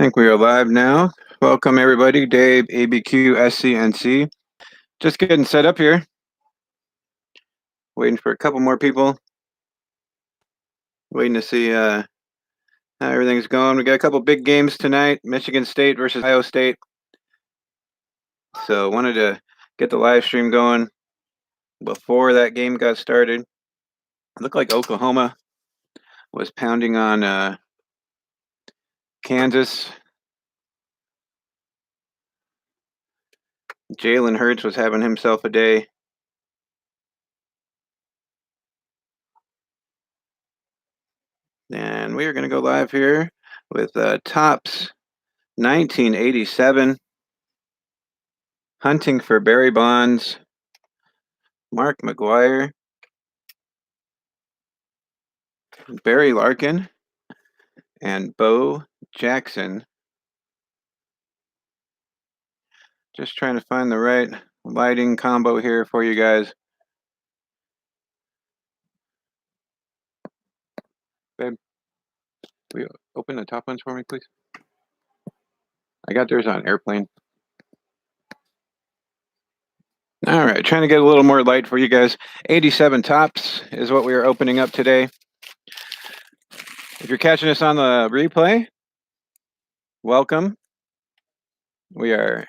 Think we are live now. Welcome everybody. Dave, ABQ, SCNC. Just getting set up here. Waiting for a couple more people. Waiting to see how everything's going. We got a couple big games tonight. Michigan State versus Ohio State. So wanted to get the live stream going before that game got started. It looked like Oklahoma was pounding on Kansas. Jalen Hurts was having himself a day. And we are going to go live here with Topps 1987. Hunting for Barry Bonds, Mark McGwire, Barry Larkin, and Bo Jackson. Just trying to find the right lighting combo here for you guys. Babe, will you open the top ones for me, please? I got theirs on airplane. All right, trying to get a little more light for you guys. 87 Topps is what we are opening up today. If you're catching us on the replay, welcome. We are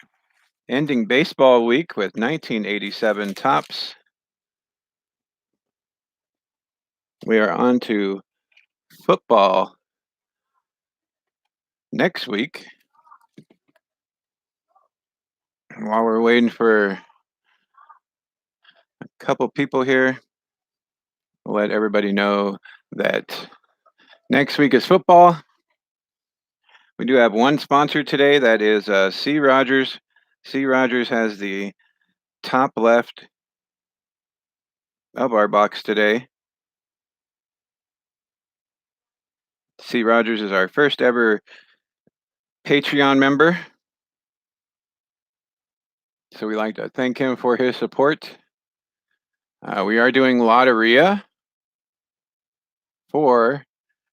ending baseball week with 1987 Topps. We are on to football next week. While we're waiting for a couple people here, we'll let everybody know that next week is football. We do have one sponsor today. That is C. Rogers. C. Rogers has the top left of our box today. C. Rogers is our first ever Patreon member. So we like to thank him for his support. We are doing Lotteria for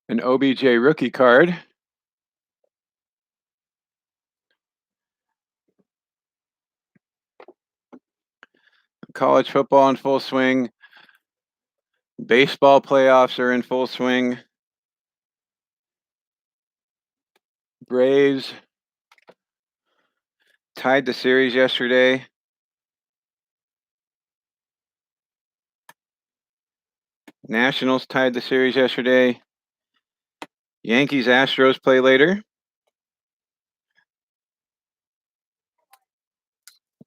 an OBJ rookie card. College football in full swing. Baseball playoffs are in full swing. Braves tied the series yesterday. Nationals tied the series yesterday. Yankees, Astros play later.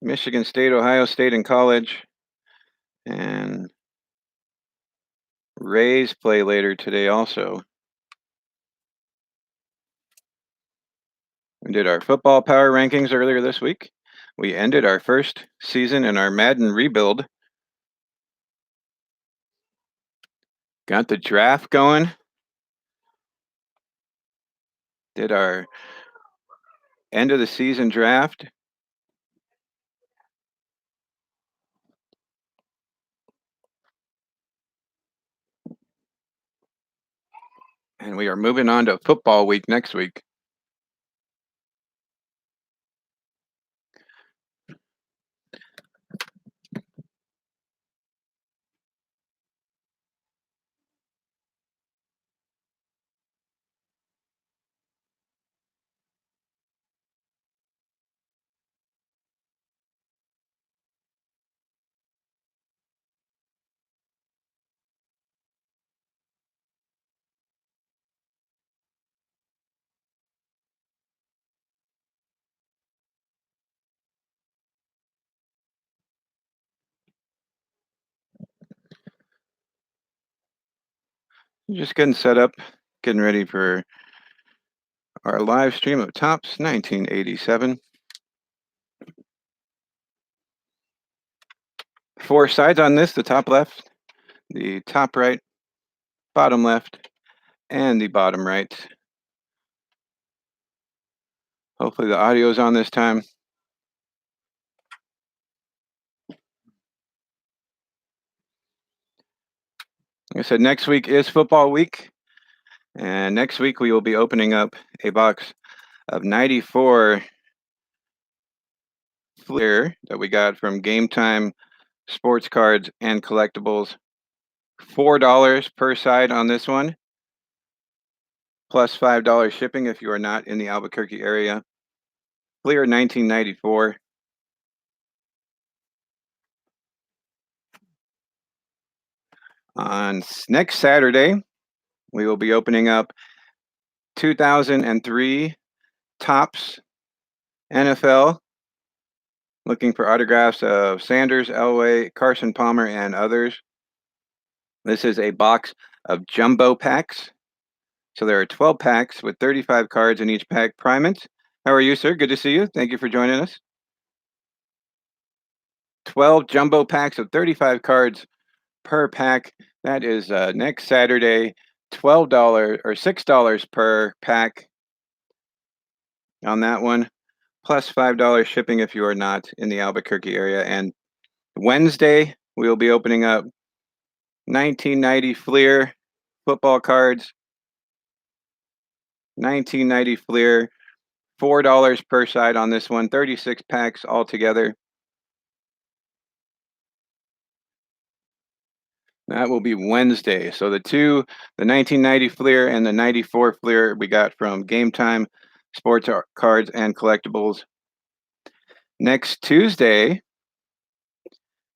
Michigan State, Ohio State in college. And Rays play later today also. We did our football power rankings earlier this week. We ended our first season in our Madden rebuild. Got the draft going. Did our end of the season draft. And we are moving on to football week next week. Just getting set up, getting ready for our live stream of Topps 1987. 4 sides on this, the top left, the top right, bottom left, and the bottom right. Hopefully the audio is on this time. Like I said, next week is football week. And next week we will be opening up a box of 94 Fleer that we got from Game Time Sports Cards and Collectibles. $4 per side on this one, plus $5 shipping if you are not in the Albuquerque area. Fleer 1994. On next Saturday, we will be opening up 2003 Topps NFL, looking for autographs of Sanders, Elway, Carson Palmer, and others. This is a box of jumbo packs. So there are 12 packs with 35 cards in each pack. Primate, how are you, sir? Good to see you. Thank you for joining us. 12 jumbo packs of 35 cards per pack. That is next Saturday, $12 or $6 per pack on that one, plus $5 shipping if you are not in the Albuquerque area. And Wednesday, we will be opening up 1990 Fleer football cards. 1990 Fleer, $4 per side on this one, 36 packs altogether. That will be Wednesday. So the 1990 Fleer and the 94 Fleer we got from Game Time Sports Cards and Collectibles. Next Tuesday,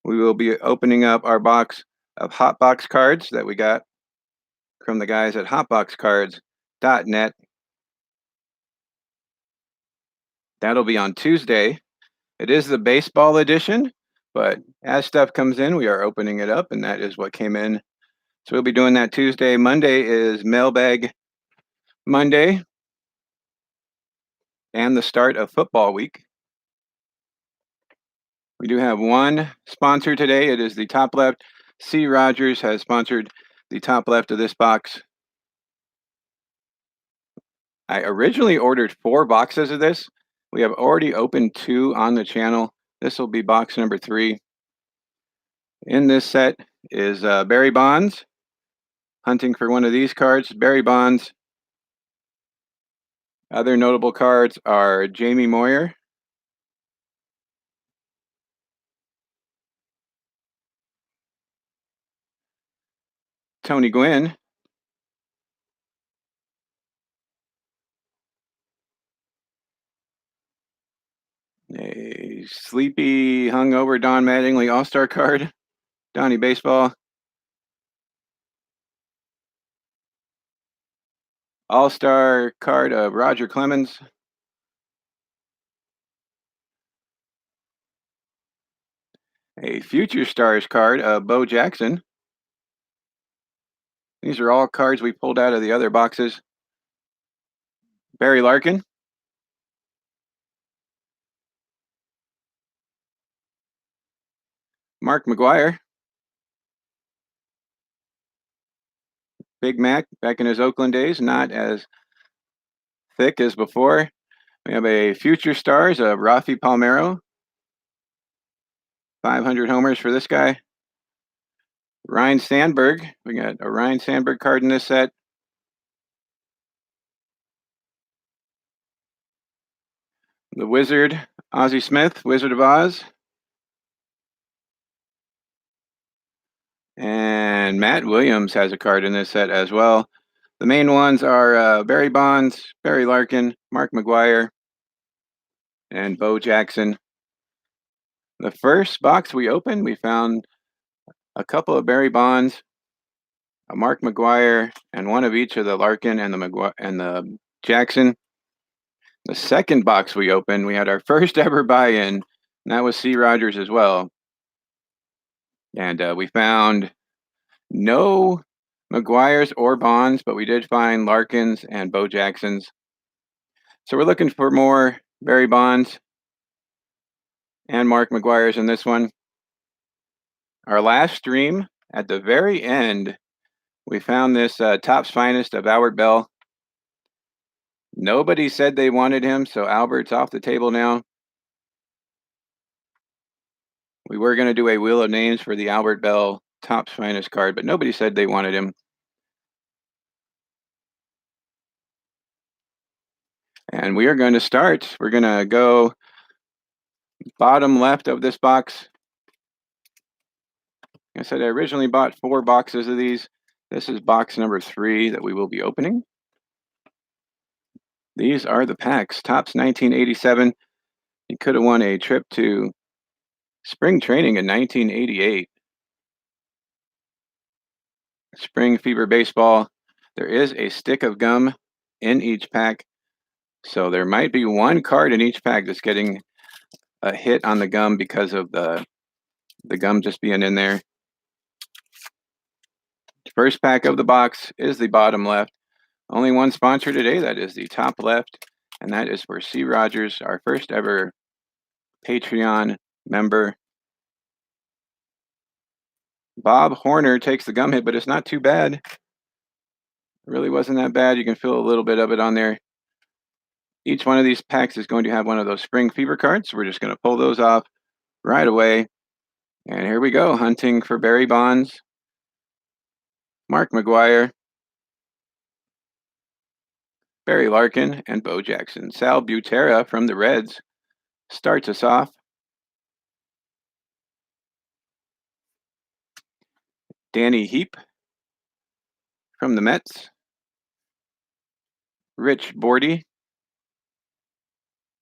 we will be opening up our box of Hot Box cards that we got from the guys at hotboxcards.net. That'll be on Tuesday. It is the baseball edition, but as stuff comes in, we are opening it up, and that is what came in. So we'll be doing that Tuesday. Monday is Mailbag Monday and the start of football week. We do have one sponsor today. It is the top left. C. Rogers has sponsored the top left of this box. I originally ordered 4 boxes of this. We have already opened 2 on the channel. This will be box number 3. In this set is Barry Bonds. Hunting for one of these cards, Barry Bonds. Other notable cards are Jamie Moyer, Tony Gwynn, a sleepy, hungover Don Mattingly All-Star card, Donnie Baseball, All-Star card of Roger Clemens, a Future Stars card of Bo Jackson. These are all cards we pulled out of the other boxes. Barry Larkin, Mark McGwire, Big Mac back in his Oakland days, not as thick as before. We have a Future Stars of Rafi Palmeiro, 500 homers for this guy. Ryan Sandberg, we got a Ryan Sandberg card in this set. The Wizard, Ozzie Smith, Wizard of Oz. And Matt Williams has a card in this set as well. The main ones are Barry Bonds, Barry Larkin, Mark McGwire, and Bo Jackson. The first box we opened, we found a couple of Barry Bonds, a Mark McGwire, and one of each of the Larkin and the Jackson. The second box we opened, we had our first ever buy-in, and that was C. Rogers as well. And we found no McGwires or Bonds, but we did find Larkins and Bo Jacksons. So we're looking for more Barry Bonds and Mark McGwires in this one. Our last stream, at the very end, we found this Topps Finest of Albert Bell. Nobody said they wanted him, so Albert's off the table now. We were going to do a Wheel of Names for the Albert Bell Topps Finest card, but nobody said they wanted him. And we are going to start. We're going to go bottom left of this box. Like I said, I originally bought 4 boxes of these. This is box number 3 that we will be opening. These are the packs. Topps 1987. He could have won a trip to spring training in 1988. Spring Fever Baseball. There is a stick of gum in each pack. So there might be 1 card in each pack that's getting a hit on the gum because of the gum just being in there. First pack of the box is the bottom left. Only one sponsor today, that is the top left, and that is for C. Rogers, our first ever Patreon member. Bob Horner takes the gum hit, but it's not too bad. It really wasn't that bad. You can feel a little bit of it on there. Each one of these packs is going to have one of those Spring Fever cards. We're just going to pull those off right away. And here we go, hunting for Barry Bonds, Mark McGwire, Barry Larkin, and Bo Jackson. Sal Butera from the Reds starts us off. Danny Heap from the Mets. Rich Bordy.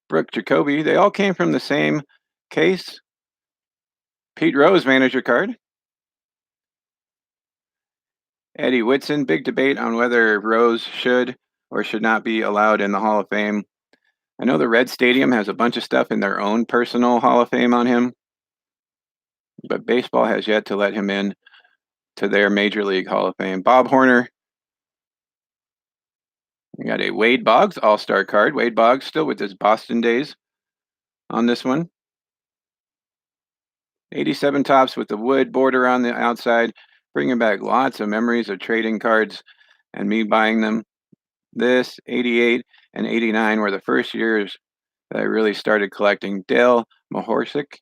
Brooke Jacoby. They all came from the same case. Pete Rose manager card. Eddie Whitson. Big debate on whether Rose should or should not be allowed in the Hall of Fame. I know the Red Stadium has a bunch of stuff in their own personal Hall of Fame on him, but baseball has yet to let him in to their Major League Hall of Fame. Bob Horner. We got a Wade Boggs All-Star card. Wade Boggs still with his Boston days on this one. 87 Topps with the wood border on the outside, bringing back lots of memories of trading cards and me buying them. This, 88 and 89 were the first years that I really started collecting. Dale Mahorsic,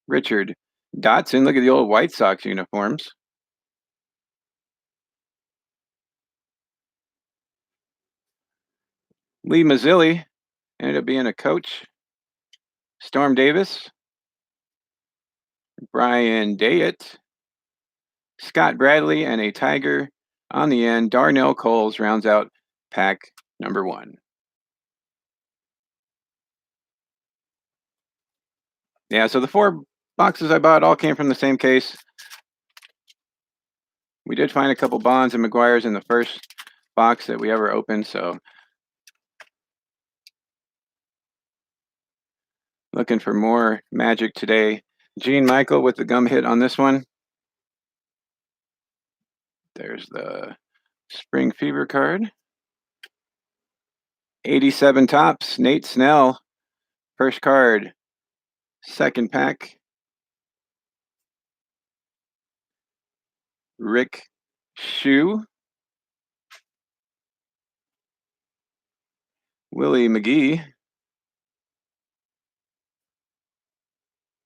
Richard Dotson. Look at the old White Sox uniforms. Lee Mazzilli ended up being a coach. Storm Davis, Brian Dayett, Scott Bradley, and a Tiger on the end. Darnell Coles rounds out pack number 1. Yeah, so the 4 boxes I bought all came from the same case. We did find a couple Bonds and McGwires in the first box that we ever opened, so looking for more magic today. Gene Michael with the gum hit on this one. There's the Spring Fever card. 87 Topps, Nate Snell. First card, second pack. Rick Shue. Willie McGee.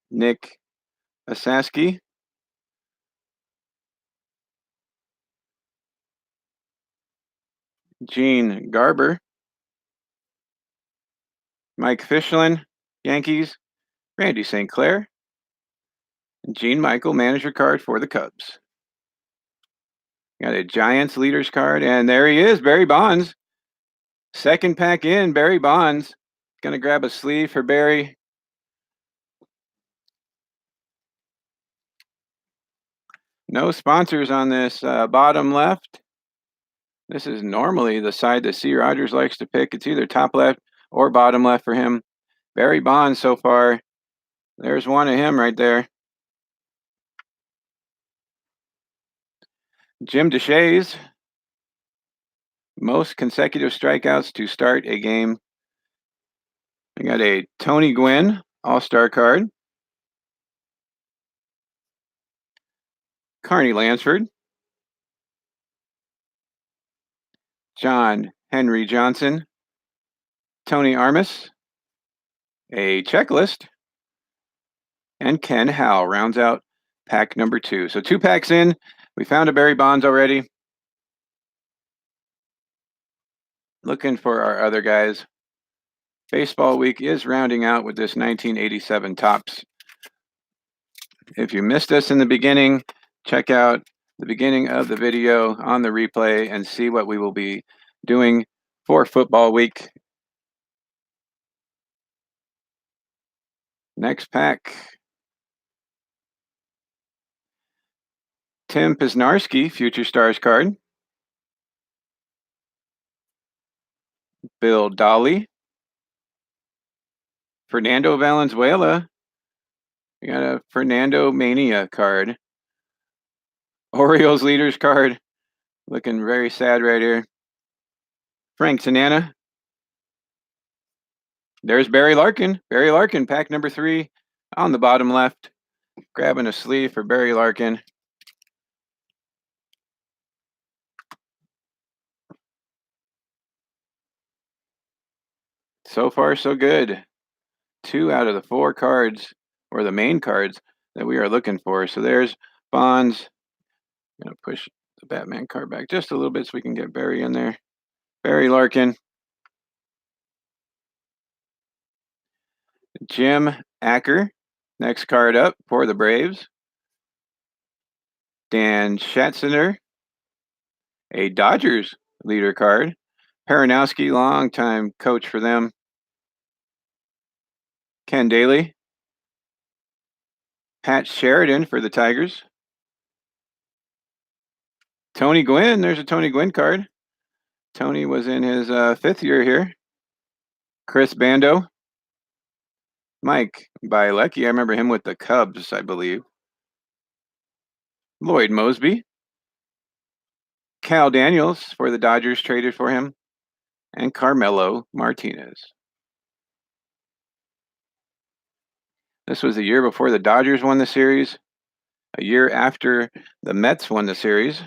Nick Asaski. Gene Garber. Mike Fischlin, Yankees. Randy St. Clair. Gene Michael, manager card for the Cubs. Got a Giants leaders card, and there he is, Barry Bonds. Second pack in, Barry Bonds. Gonna grab a sleeve for Barry. No sponsors on this bottom left. This is normally the side that C. Rogers likes to pick. It's either top left or bottom left for him. Barry Bonds so far. There's one of him right there. Jim DeShays. Most consecutive strikeouts to start a game. We got a Tony Gwynn All-Star card. Carney Lansford. John Henry Johnson. Tony Armas. A checklist. And Ken Howell rounds out pack number 2. So 2 packs in. We found a Barry Bonds already. Looking for our other guys. Baseball week is rounding out with this 1987 Topps. If you missed us in the beginning, check out the beginning of the video on the replay and see what we will be doing for football week. Next pack. Tim Pisnarski, Future Stars card. Bill Dolly. Fernando Valenzuela. We got a Fernando Mania card. Orioles leaders card. Looking very sad right here. Frank Tanana. There's Barry Larkin. Barry Larkin, pack number 3 on the bottom left. Grabbing a sleeve for Barry Larkin. So far, so good. 2 out of the 4 cards, or the main cards, that we are looking for. So there's Bonds. I'm going to push the Batman card back just a little bit so we can get Barry in there. Barry Larkin. Jim Acker. Next card up for the Braves. Dan Schatzner. A Dodgers leader card. Paranowski, longtime coach for them. Ken Daly. Pat Sheridan for the Tigers. Tony Gwynn. There's a Tony Gwynn card. Tony was in his 5th year here. Chris Bando. Mike Bielecki. I remember him with the Cubs, I believe. Lloyd Mosby. Cal Daniels for the Dodgers, traded for him. And Carmelo Martinez. This was the year before the Dodgers won the series. A year after the Mets won the series.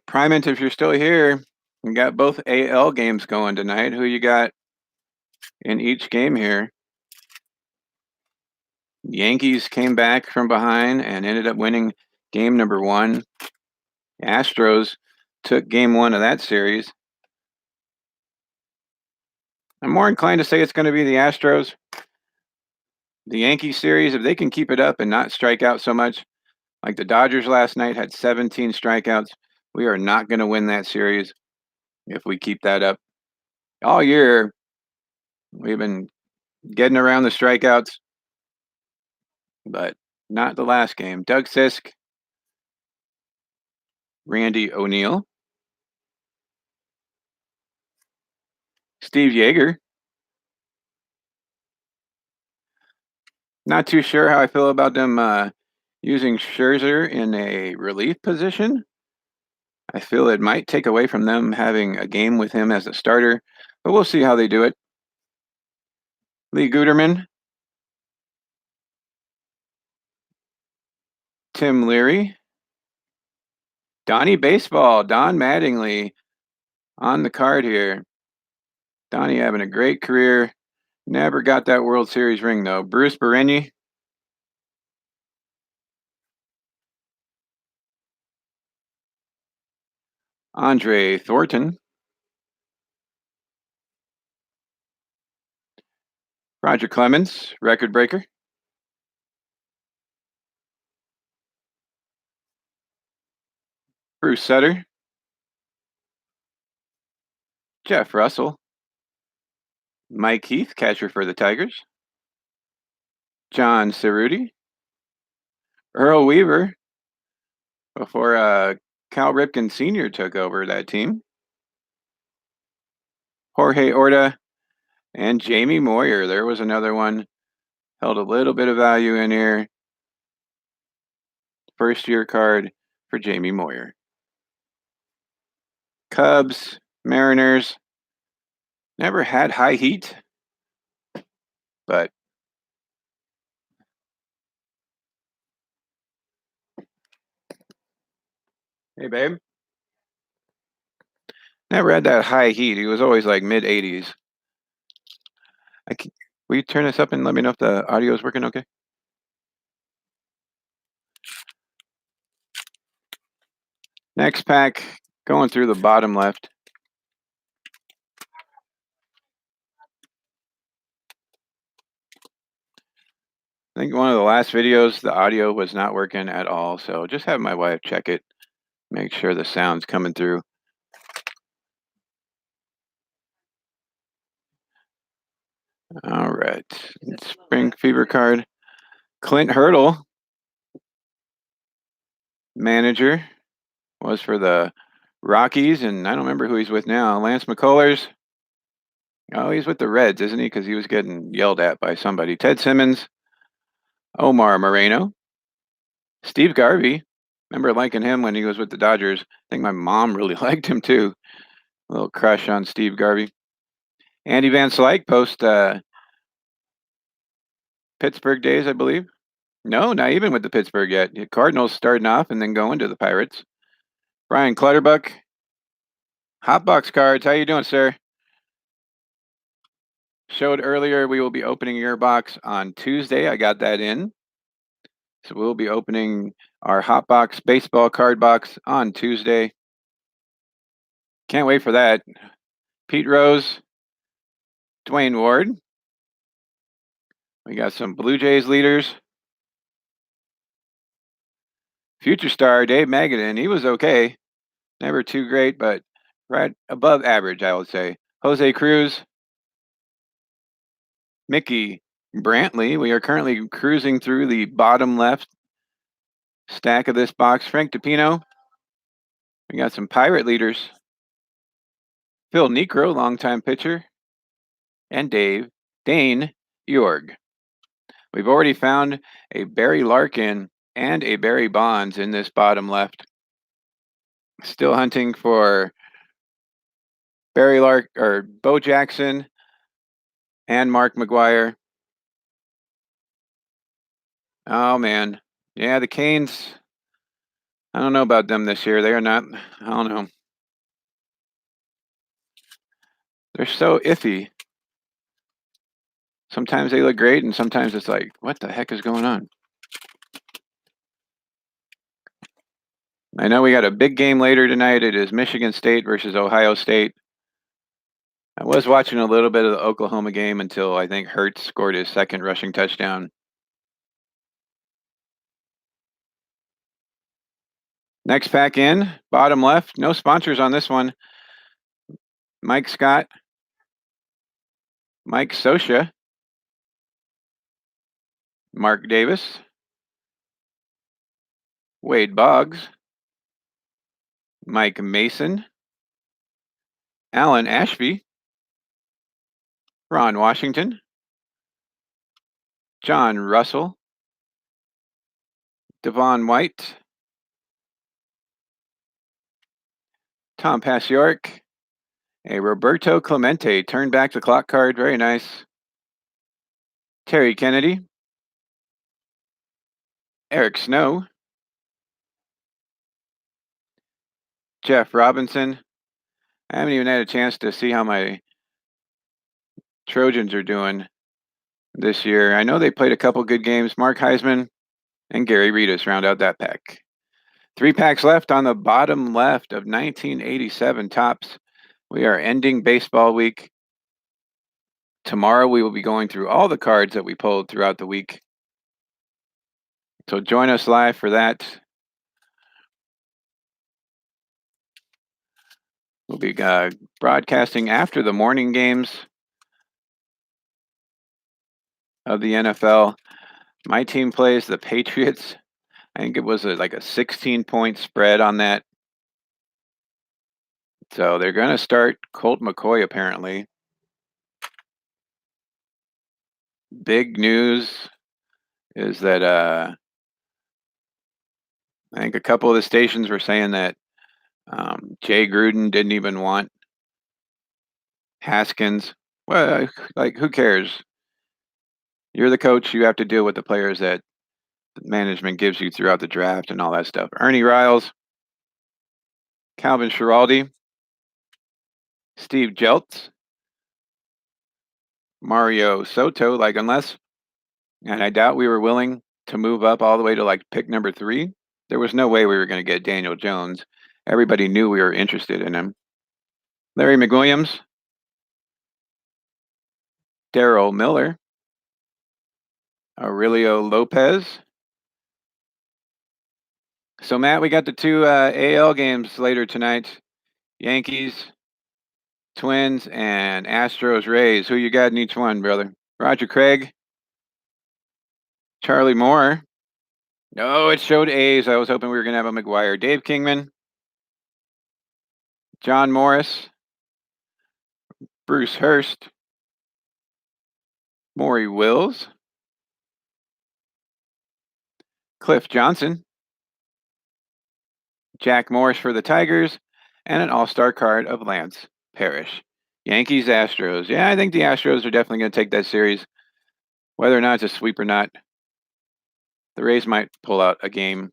Primant, if you're still here, we got both AL games going tonight. Who you got in each game here? Yankees came back from behind and ended up winning game number 1. Astros took game 1 of that series. I'm more inclined to say it's going to be the Astros. The Yankees series, if they can keep it up and not strike out so much, like the Dodgers last night had 17 strikeouts, we are not going to win that series if we keep that up. All year, we've been getting around the strikeouts, but not the last game. Doug Sisk, Randy O'Neal, Steve Yeager. Not too sure how I feel about them using Scherzer in a relief position. I feel it might take away from them having a game with him as a starter, but we'll see how they do it. Lee Guterman, Tim Leary, Donnie Baseball, Don Mattingly on the card here. Donnie having a great career. Never got that World Series ring, though. Bruce Bereni. Andre Thornton. Roger Clemens, record breaker. Bruce Sutter. Jeff Russell. Mike Heath, catcher for the Tigers. John Cerruti. Earl Weaver, before Cal Ripken Sr. took over that team. Jorge Orta and Jamie Moyer. There was another one. Held a little bit of value in here. First year card for Jamie Moyer. Cubs, Mariners. Never had high heat, but hey, babe. Never had that high heat. He was always like mid 80s. Will you turn this up and let me know if the audio is working okay? Next pack, going through the bottom left. I think one of the last videos, the audio was not working at all, so just have my wife check it, make sure the sound's coming through. All right, Spring Fever card. Clint Hurdle, manager, was for the Rockies, and I don't remember who he's with now. Lance McCullers. Oh, he's with the Reds, isn't he? Because he was getting yelled at by somebody. Ted Simmons, Omar Moreno, Steve Garvey. Remember liking him when he was with the Dodgers. I think my mom really liked him too. A little crush on Steve Garvey. Andy Van Slyke, post Pittsburgh days, I believe. No, not even with the Pittsburgh yet. The Cardinals starting off and then going to the Pirates. Brian Clutterbuck. Hotbox cards. How you doing, sir? Showed earlier we will be opening your box on Tuesday. I got that in. So we'll be opening our Hotbox baseball card box on Tuesday. Can't wait for that. Pete Rose, Dwayne Ward. We got some Blue Jays leaders. Future star Dave Magadan. He was okay. Never too great, but right above average, I would say. Jose Cruz. Mickey Brantley. We are currently cruising through the bottom left stack of this box. Frank DePino. We got some Pirate leaders. Phil Niekro, longtime pitcher. And Dane Jorg. We've already found a Barry Larkin and a Barry Bonds in this bottom left. Still hunting for Barry or Bo Jackson and Mark McGwire. Oh man. Yeah, the Canes. I don't know about them this year. They are not, I don't know. They're so iffy. Sometimes they look great and sometimes it's like, what the heck is going on? I know we got a big game later tonight. It is Michigan State versus Ohio State. I was watching a little bit of the Oklahoma game until I think Hurts scored his second rushing touchdown. Next pack in, bottom left. No sponsors on this one. Mike Scott, Mike Sosha, Mark Davis, Wade Boggs, Mike Mason, Alan Ashby, Ron Washington, John Russell, Devon White, Tom Paciork, a Roberto Clemente turn back the clock card. Very nice. Terry Kennedy, Eric Snow, Jeff Robinson. I haven't even had a chance to see how my Trojans are doing this year. I know they played a couple good games. Mark Heisman and Gary Reedus round out that pack. 3 packs left on the bottom left of 1987 tops. We are ending baseball week. Tomorrow we will be going through all the cards that we pulled throughout the week. So join us live for that. We'll be broadcasting after the morning games of the NFL. My team plays the Patriots. I think it was like a 16-point spread on that. So they're going to start Colt McCoy apparently. Big news is that I think a couple of the stations were saying that Jay Gruden didn't even want Haskins. Well, like, who cares? You're the coach. You have to deal with the players that management gives you throughout the draft and all that stuff. Ernie Riles, Calvin Schiraldi, Steve Jeltz, Mario Soto. Like, unless, and I doubt we were willing to move up all the way to like pick number 3. There was no way we were going to get Daniel Jones. Everybody knew we were interested in him. Larry McWilliams, Darrell Miller, Aurelio Lopez. So, Matt, we got the two AL games later tonight. Yankees, Twins, and Astros, Rays. Who you got in each one, brother? Roger Craig, Charlie Moore. No, it showed A's. I was hoping we were going to have a McGwire. Dave Kingman, John Morris, Bruce Hurst, Maury Wills, Cliff Johnson, Jack Morris for the Tigers, and an all-star card of Lance Parrish. Yankees, Astros. Yeah, I think the Astros are definitely going to take that series. Whether or not it's a sweep or not, the Rays might pull out a game.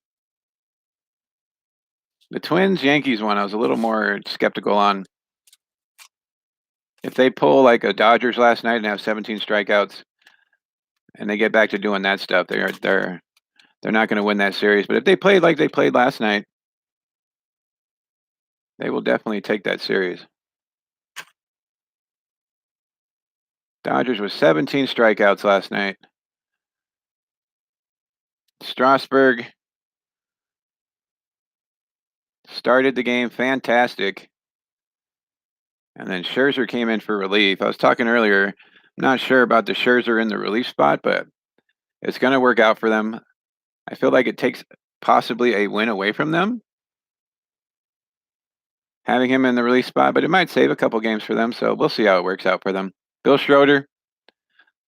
The Twins-Yankees one, I was a little more skeptical on. If they pull like a Dodgers last night and have 17 strikeouts, and they get back to doing that stuff, they're not going to win that series. But if they played like they played last night, they will definitely take that series. Dodgers with 17 strikeouts last night. Strasburg started the game fantastic. And then Scherzer came in for relief. I was talking earlier, I'm not sure about the Scherzer in the relief spot, but it's going to work out for them. I feel like it takes possibly a win away from them, having him in the relief spot, but it might save a couple games for them, so we'll see how it works out for them. Bill Schroeder,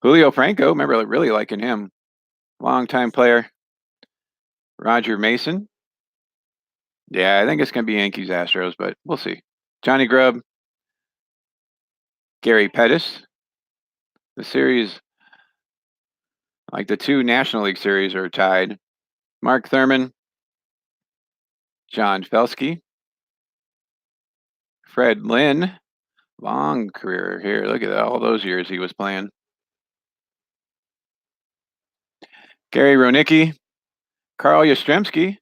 Julio Franco, remember really liking him. Longtime player. Roger Mason. Yeah, I think it's going to be Yankees Astros, but we'll see. Johnny Grubb, Gary Pettis. The series, like the two National League series, are tied. Mark Thurman, John Felsky, Fred Lynn. Long career here. Look at that, all those years he was playing. Gary Ronicki, Carl Yastrzemski.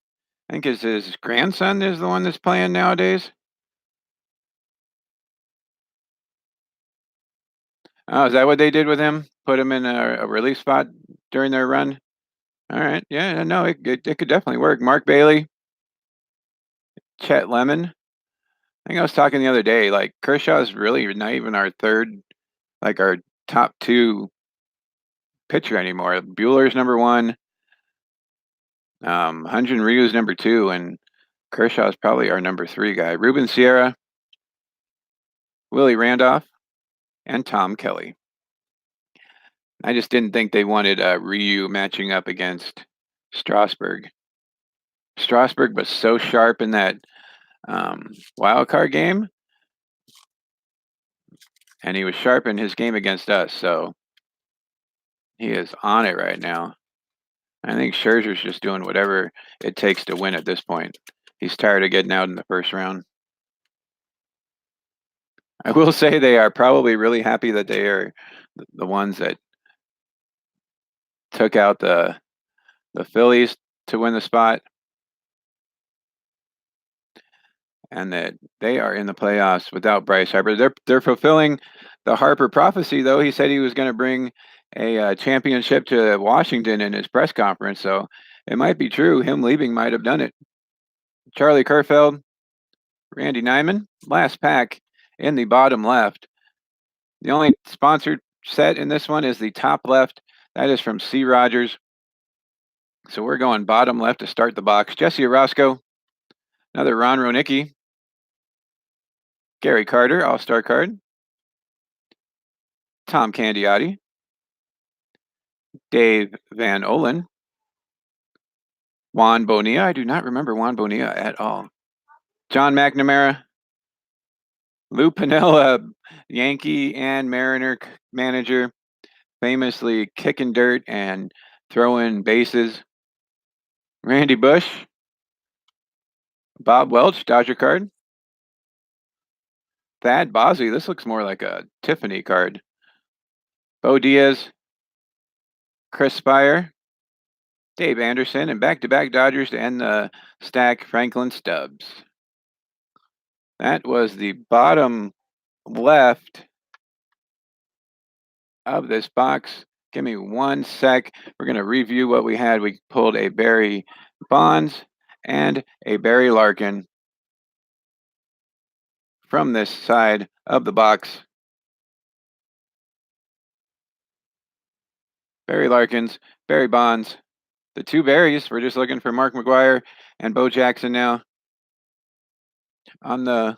I think his grandson is the one that's playing nowadays. Oh, is that what they did with him? Put him in a relief spot during their run? All right. Yeah, no, it could definitely work. Mark Bailey, Chet Lemon. I think I was talking the other day, like Kershaw's really not even our third, like our top two pitcher anymore. Bueller's number one, Hyun-Jin Ryu's number two, and Kershaw's probably our number three guy. Ruben Sierra, Willie Randolph, and Tom Kelly. I just didn't think they wanted Ryu matching up against Strasburg. Strasburg was so sharp in that wild card game, and he was sharp in his game against us. So he is on it right now. I think Scherzer's just doing whatever it takes to win at this point. He's tired of getting out in the first round. I will say they are probably really happy that they are the ones that took out the Phillies to win the spot, and that they are in the playoffs without Bryce Harper. They're fulfilling the Harper prophecy, though. He said he was going to bring a championship to Washington in his press conference, so it might be true. Him leaving might have done it. Charlie Kerfeld, Randy Nyman, last pack in the bottom left. The only sponsored set in this one is the top left. That is from C. Rogers. So we're going bottom left to start the box. Jesse Orosco, another Ron Ronicki, Gary Carter, all-star card, Tom Candiotti, Dave Van Olen, Juan Bonilla. I do not remember Juan Bonilla at all. John McNamara, Lou Piniella, Yankee and Mariner manager, famously kicking dirt and throwing bases. Randy Bush, Bob Welch, Dodger card. Thad Bosley, this looks more like a Tiffany card. Bo Diaz, Chris Spire, Dave Anderson, and back-to-back Dodgers to end the stack, Franklin Stubbs. That was the bottom left of this box. Give me 1 sec. We're going to review what we had. We pulled a Barry Bonds and a Barry Larkin from this side of the box. Barry Larkins, Barry Bonds. The 2 Barrys. We're just looking for Mark McGwire and Bo Jackson now. On the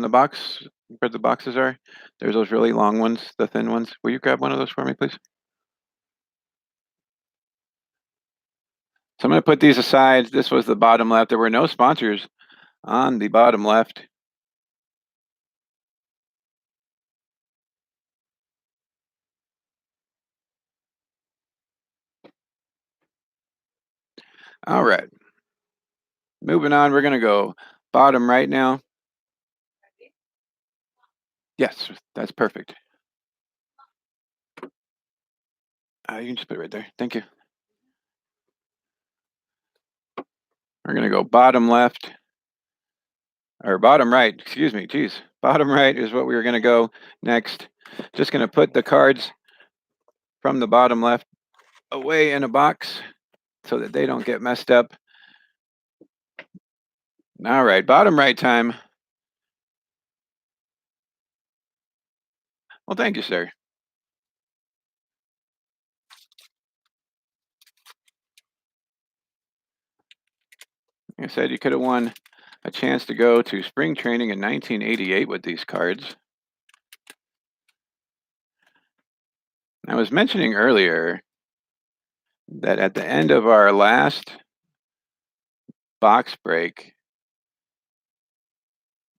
box, where the boxes are, there's those really long ones, the thin ones. Will you grab one of those for me, please? So I'm going to put these aside. This was the bottom left. There were no sponsors on the bottom left. All right. Moving on, we're going to go bottom right now. Yes, that's perfect. You can just put it right there. Thank you. We're going to go bottom left, or bottom right, excuse me. Geez, bottom right is what we were going to go next. Just going to put the cards from the bottom left away in a box so that they don't get messed up. All right, bottom right time. Well, thank you, sir. Like I said, you could have won a chance to go to spring training in 1988 with these cards. I was mentioning earlier that at the end of our last box break,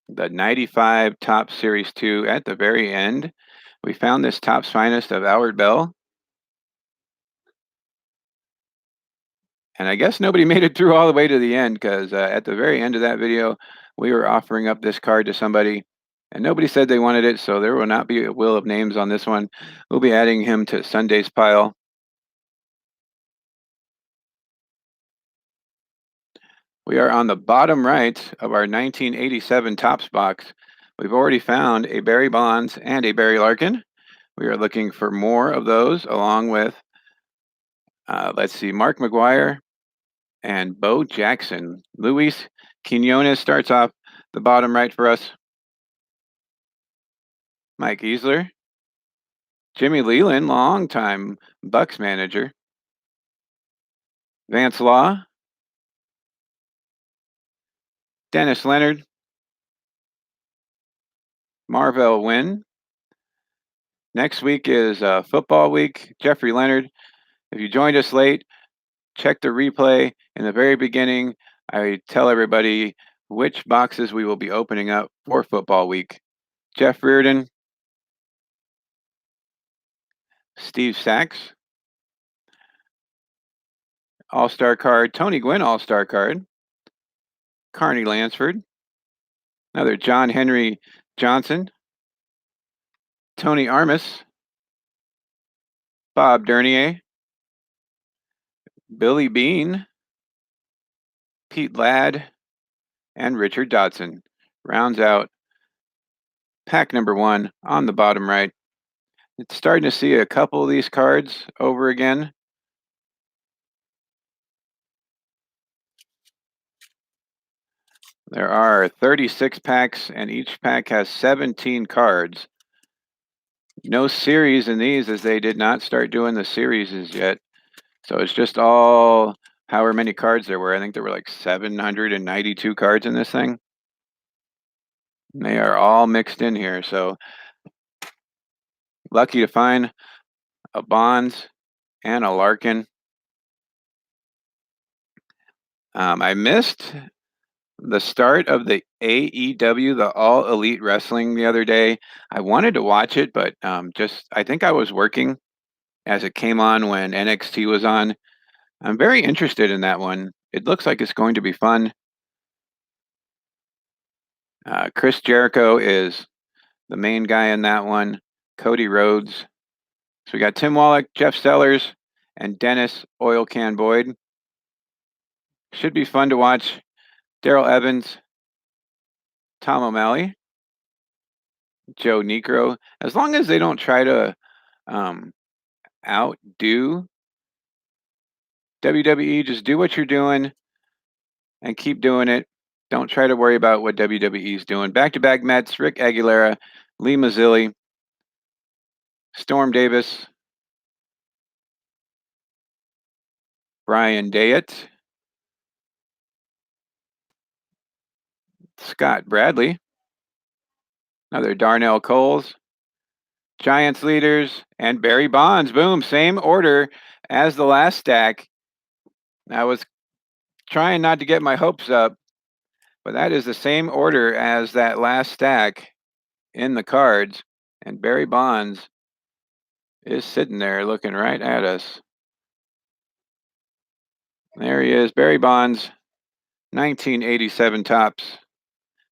the 95 Topps Series 2, at the very end, we found this Topps Finest of Howard Bell. And I guess nobody made it through all the way to the end because at the very end of that video, we were offering up this card to somebody and nobody said they wanted it. So there will not be a will of names on this one. We'll be adding him to Sunday's pile. We are on the bottom right of our 1987 Topps box. We've already found a Barry Bonds and a Barry Larkin. We are looking for more of those along with, let's see, Mark McGwire and Bo Jackson. Luis Quinones starts off the bottom right for us. Mike Easler. Jimmy Leland, longtime Bucks manager. Vance Law. Dennis Leonard. Marvell Wynn. Next week is football week. Jeffrey Leonard. If you joined us late, check the replay. In the very beginning, I tell everybody which boxes we will be opening up for football week. Jeff Reardon. Steve Sachs. All-Star card. Tony Gwynn All-Star card. Carney Lansford. Another John Henry Johnson. Tony Armas. Bob Dernier. Billy Bean. Pete Ladd. And Richard Dotson. Rounds out pack number 1 on the bottom right. It's starting to see a couple of these cards over again. There are 36 packs, and each pack has 17 cards. No series in these, as they did not start doing the series yet. So it's just all however many cards there were. I think there were like 792 cards in this thing. And they are all mixed in here. So lucky to find a Bonds and a Larkin. I missed the start of the AEW, the All Elite Wrestling, the other day. I wanted to watch it, but I think I was working as it came on when NXT was on. I'm very interested in that one. It looks like it's going to be fun. Chris Jericho is the main guy in that one. Cody Rhodes. So we got Tim Wallach, Jeff Sellers, and Dennis Oil Can Boyd. Should be fun to watch. Daryl Evans, Tom O'Malley, Joe Negro. As long as they don't try to outdo WWE, just do what you're doing and keep doing it. Don't try to worry about what WWE is doing. Back-to-back Mets, Rick Aguilera, Lee Mazzilli, Storm Davis, Brian Dayett, Scott Bradley, another Darnell Coles, Giants leaders, and Barry Bonds. Boom, same order as the last stack. I was trying not to get my hopes up, but that is the same order as that last stack in the cards. And Barry Bonds is sitting there looking right at us. There he is, Barry Bonds, 1987 tops.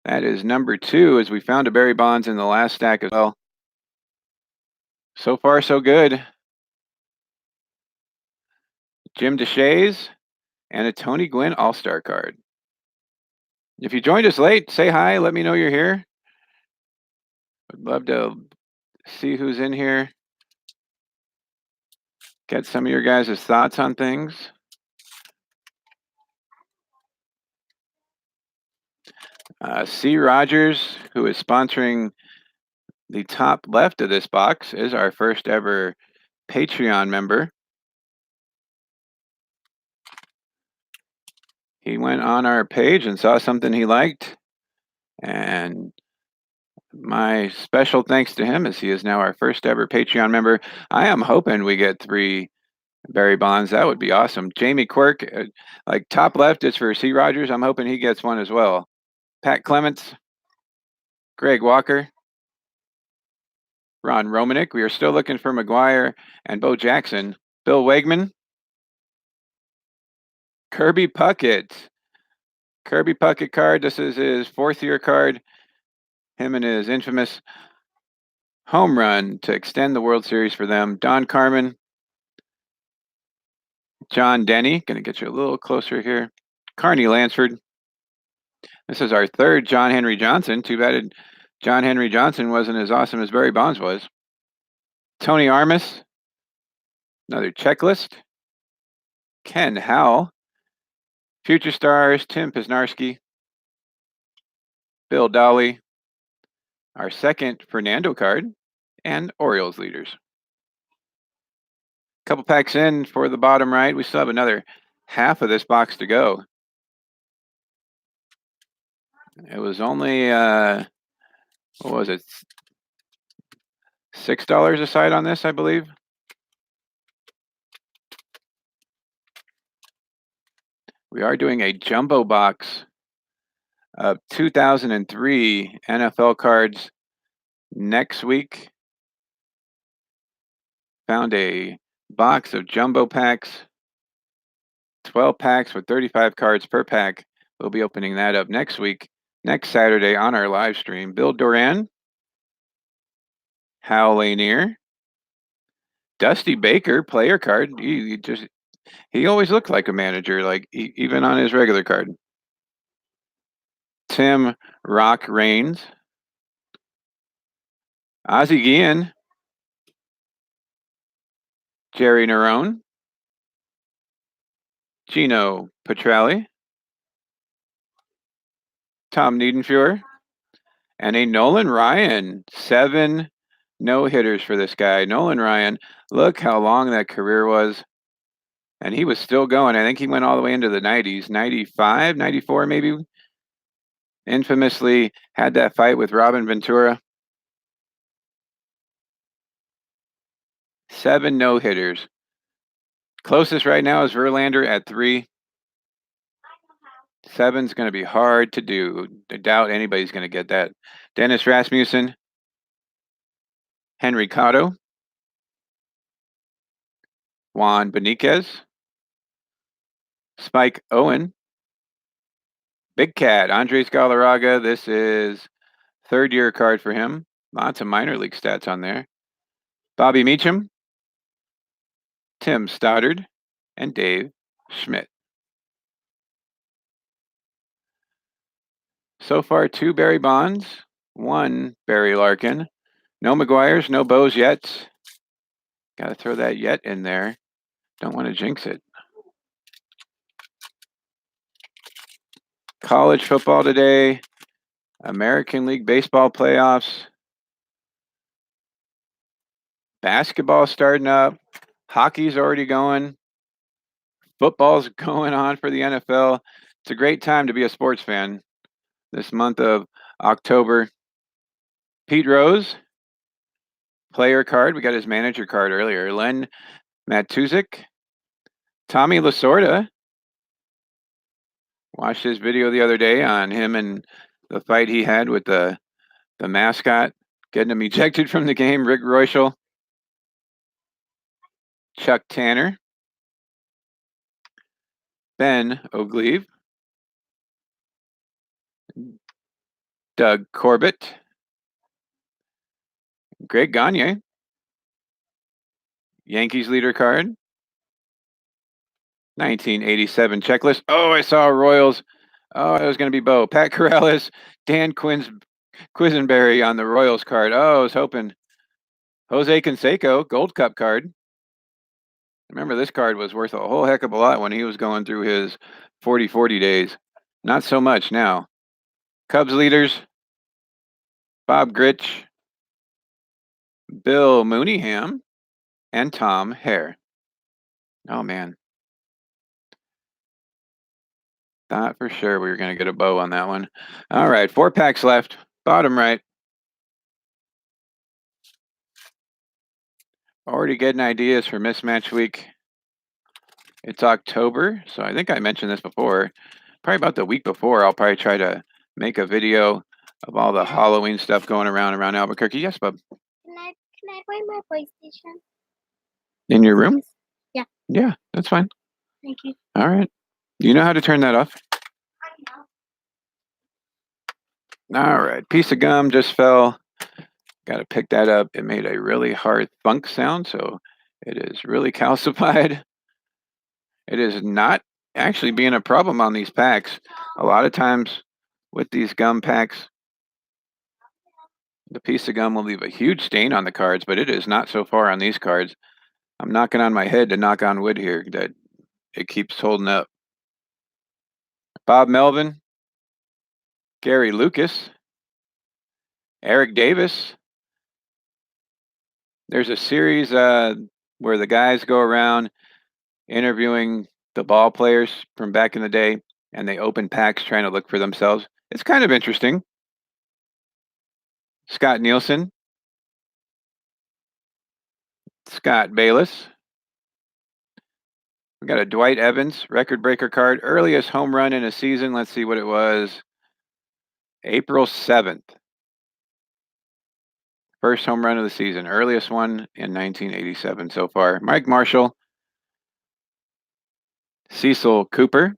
That is number 2, as we found a Barry Bonds in the last stack as well. So far, so good. Jim DeShays and a Tony Gwynn All-Star card. If you joined us late, say hi. Let me know you're here. I'd love to see who's in here. Get some of your guys' thoughts on things. C. Rogers, who is sponsoring the top left of this box, is our first ever Patreon member. He went on our page and saw something he liked, and my special thanks to him, as he is now our first ever Patreon member. I am hoping we get 3 Barry Bonds. That would be awesome. Jamie Quirk, like top left is for C. Rogers. I'm hoping he gets one as well. Pat Clements, Greg Walker, Ron Romanek. We are still looking for McGwire and Bo Jackson. Bill Wegman, Kirby Puckett. Kirby Puckett card. This is his 4th year card. Him and his infamous home run to extend the World Series for them. Don Carmen, John Denny. Going to get you a little closer here. Carney Lansford. This is our 3rd John Henry Johnson. Too bad John Henry Johnson wasn't as awesome as Barry Bonds was. Tony Armas. Another checklist. Ken Howell. Future Stars, Tim Pisnarski. Bill Dolly. Our 2nd Fernando card. And Orioles leaders. Couple packs in for the bottom right. We still have another half of this box to go. It was only, what was it? $6 a side on this, I believe. We are doing a jumbo box of 2003 NFL cards next week. Found a box of jumbo packs, 12 packs with 35 cards per pack. We'll be opening that up next week, next Saturday on our live stream. Bill Duran, Hal Lanier, Dusty Baker, player card. He always looked like a manager, like even on his regular card. Tim Rock Reigns, Ozzie Guillen, Jerry Nerone, Gino Petrelli, Tom Niedenfuhr, and a Nolan Ryan. 7 no-hitters for this guy. Nolan Ryan, look how long that career was. And he was still going. I think he went all the way into the 90s, 95, 94 maybe. Infamously had that fight with Robin Ventura. 7 no-hitters. Closest right now is Verlander at 3. 7's going to be hard to do. I doubt anybody's going to get that. Dennis Rasmussen, Henry Cotto, Juan Beniquez, Spike Owen, Big Cat, Andres Galarraga. This is 3rd year card for him. Lots of minor league stats on there. Bobby Meacham, Tim Stoddard, and Dave Schmidt. So far, 2 Barry Bonds, 1 Barry Larkin. No McGwires, no Bows yet. Got to throw that yet in there. Don't want to jinx it. College football today. American League Baseball playoffs. Basketball starting up. Hockey's already going. Football's going on for the NFL. It's a great time to be a sports fan this month of October. Pete Rose, player card. We got his manager card earlier. Len Matuzik. Tommy Lasorda. Watched his video the other day on him and the fight he had with the mascot, getting him ejected from the game. Rick Royschel. Chuck Tanner. Ben Oglieve. Doug Corbett. Greg Gagne. Yankees leader card. 1987 checklist. Oh, I saw Royals. Oh, it was going to be Bo. Pat Corrales, Dan Quisenberry on the Royals card. Oh, I was hoping. Jose Canseco, Gold Cup card. Remember, this card was worth a whole heck of a lot when he was going through his 40-40 days. Not so much now. Cubs leaders, Bob Gritch, Bill Mooneyham, and Tom Hare. Oh, man. Thought for sure we were going to get a bow on that one. All right, 4 packs left. Bottom right. Already getting ideas for mismatch week. It's October, so I think I mentioned this before. Probably about the week before, I'll probably try to make a video of all the Halloween stuff going around Albuquerque. Yes, bub. Can I play my PlayStation? In your room? Yeah. Yeah, that's fine. Thank you. All right. You know how to turn that off? All right. Piece of gum just fell. Got to pick that up. It made a really hard thunk sound, so it is really calcified. It is not actually being a problem on these packs. A lot of times with these gum packs, the piece of gum will leave a huge stain on the cards, but it is not so far on these cards. I'm knocking on my head to knock on wood here that it keeps holding up. Bob Melvin, Gary Lucas, Eric Davis. There's a series where the guys go around interviewing the ball players from back in the day, and they open packs trying to look for themselves. It's kind of interesting. Scott Nielsen, Scott Bayless. We got a Dwight Evans record breaker card. Earliest home run in a season. Let's see what it was. April 7th. First home run of the season. Earliest one in 1987 so far. Mike Marshall. Cecil Cooper.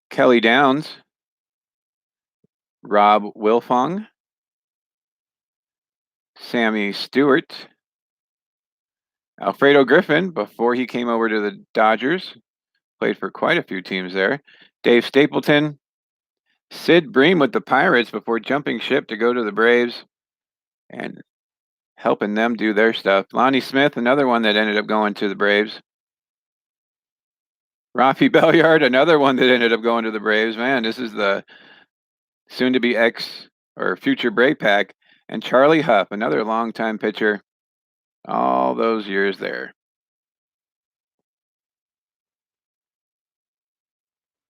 Kelly Downs. Rob Wilfong. Sammy Stewart. Alfredo Griffin, before he came over to the Dodgers. Played for quite a few teams there. Dave Stapleton. Sid Bream with the Pirates before jumping ship to go to the Braves and helping them do their stuff. Lonnie Smith, another one that ended up going to the Braves. Rafi Belliard, another one that ended up going to the Braves. Man, this is the soon-to-be ex or future Brave pack. And Charlie Huff, another longtime pitcher. All those years there.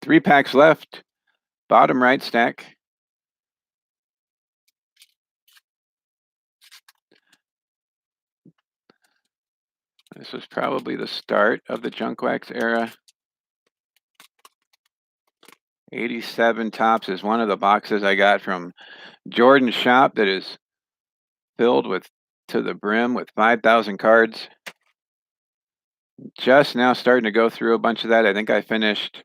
3 packs left. Bottom right stack. This was probably the start of the junk wax era. 87 Tops is one of the boxes I got from Jordan's shop that is filled with to the brim with 5,000 cards. Just now starting to go through a bunch of that. I think I finished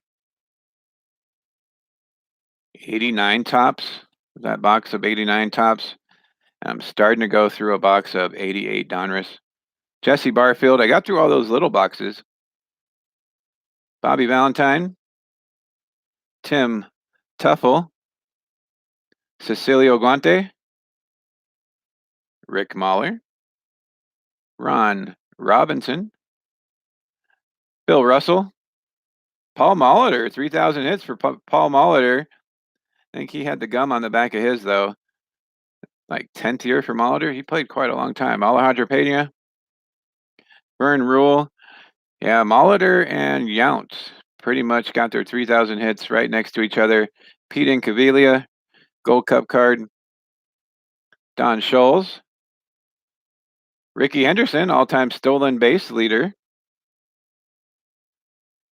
89 Tops, that box of 89 Tops. I'm starting to go through a box of 88 Donruss. Jesse Barfield, I got through all those little boxes. Bobby Valentine, Tim Tuffle, Cecilio Guante, Rick Mahler, Ron Robinson, Bill Russell, Paul Molitor, 3,000 hits for Paul Molitor. I think he had the gum on the back of his, though. Like 10th year for Molitor. He played quite a long time. Alejandro Pena, Vern Rule. Yeah, Molitor and Yount pretty much got their 3,000 hits right next to each other. Pete Incaviglia, Gold Cup card. Don Scholes. Ricky Henderson, all-time stolen base leader.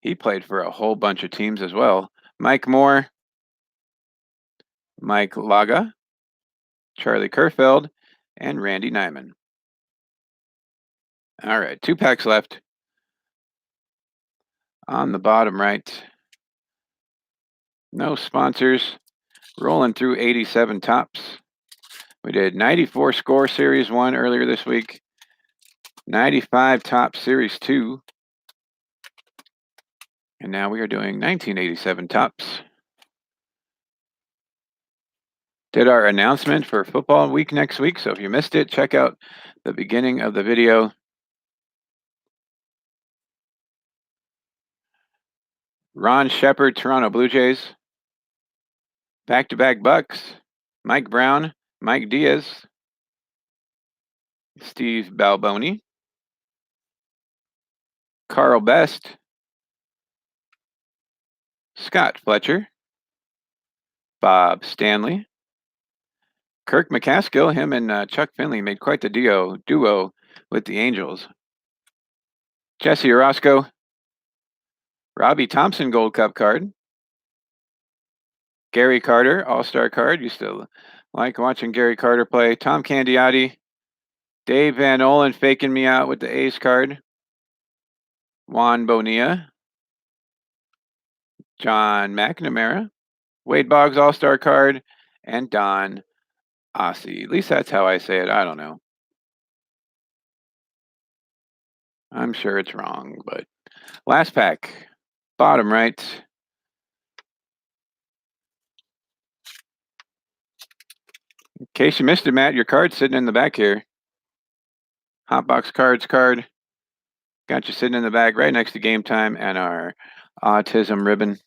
He played for a whole bunch of teams as well. Mike Moore, Mike Laga, Charlie Kerfeld, and Randy Nyman. All right, 2 packs left. On the bottom right, no sponsors. Rolling through 87 tops. We did 94 score series 1 earlier this week. 95 top series 2. And now we are doing 1987 tops. Did our announcement for football week next week. So if you missed it, check out the beginning of the video. Ron Shepard, Toronto Blue Jays. Back-to-back Bucks. Mike Brown, Mike Diaz, Steve Balboni, Carl Best, Scott Fletcher, Bob Stanley, Kirk McCaskill. Him and Chuck Finley made quite the duo with the Angels. Jesse Orozco, Robbie Thompson Gold Cup card, Gary Carter All-Star card. Used to like watching Gary Carter play. Tom Candiotti, Dave Van Olen faking me out with the ace card, Juan Bonilla, John McNamara, Wade Boggs All-Star card, and Don Ossie. At least that's how I say it. I don't know. I'm sure it's wrong, but last pack, bottom right. In case you missed it, Matt, your card's sitting in the back here. Hotbox Cards card. Got you sitting in the bag right next to Game Time and our autism ribbon.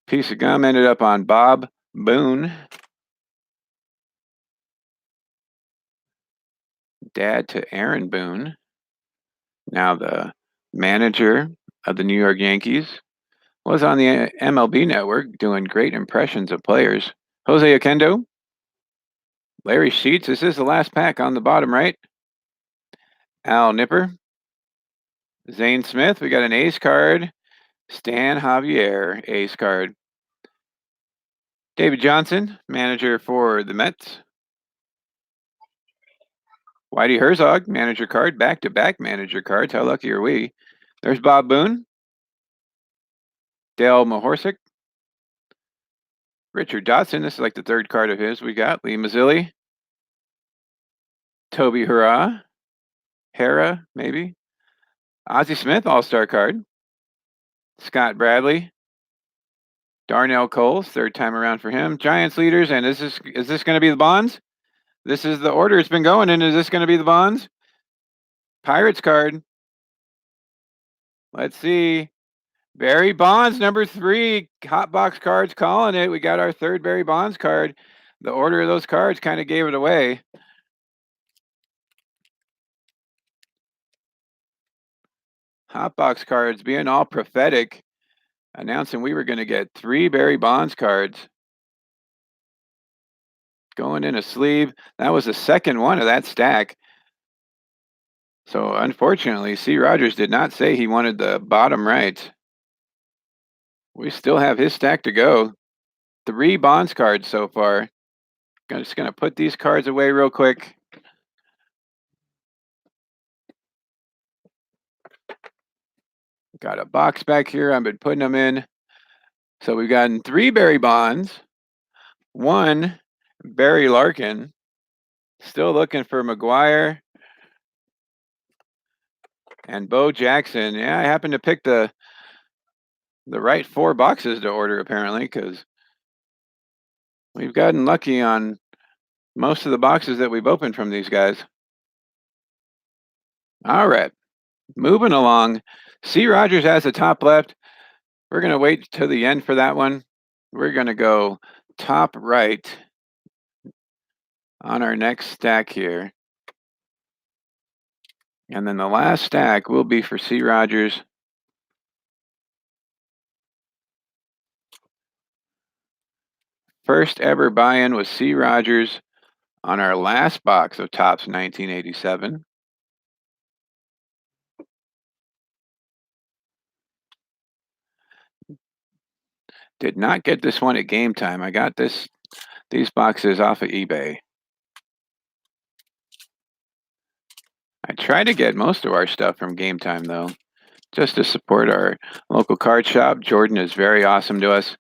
Piece of gum ended up on Bob Boone. Dad to Aaron Boone. Now the manager of the New York Yankees. Was on the MLB Network doing great impressions of players. Jose Oquendo. Larry Sheets. This is the last pack on the bottom right. Al Nipper. Zane Smith. We got an ace card. Stan Javier, ace card. David Johnson, manager for the Mets. Whitey Herzog, manager card. Back-to-back manager cards. How lucky are we? There's Bob Boone. Dale Mahorsic. Richard Dotson. This is like the 3rd card of his. We got Lee Mazzilli. Toby Hurrah. Hera, maybe. Ozzie Smith, All-Star card. Scott Bradley. Darnell Coles, 3rd time around for him. Giants leaders, and is this going to be the Bonds? This is the order it's been going in. Is this going to be the Bonds? Pirates card. Let's see. Barry Bonds, number 3. Hotbox Cards calling it. We got our 3rd Barry Bonds card. The order of those cards kind of gave it away. Hotbox Cards being all prophetic, announcing we were going to get 3 Barry Bonds cards. Going in a sleeve. That was the 2nd one of that stack. So unfortunately, C. Rogers did not say he wanted the bottom right. We still have his stack to go. 3 Bonds cards so far. I'm just going to put these cards away real quick. Got a box back here. I've been putting them in. So we've gotten 3 Barry Bonds, 1 Barry Larkin, Still looking for McGwire and Bo Jackson. Yeah, I happened to pick the right 4 boxes to order apparently, because we've gotten lucky on most of the boxes that we've opened from these guys. All right, moving along. C. Rogers has the top left. We're going to wait till the end for that one. We're going to go top right on our next stack here. And then the last stack will be for C. Rogers. First ever buy-in was C. Rogers on our last box of Topps 1987. Did not get this one at Game Time. I got these boxes off of eBay. I try to get most of our stuff from Game Time though, just to support our local card shop. Jordan is very awesome to us.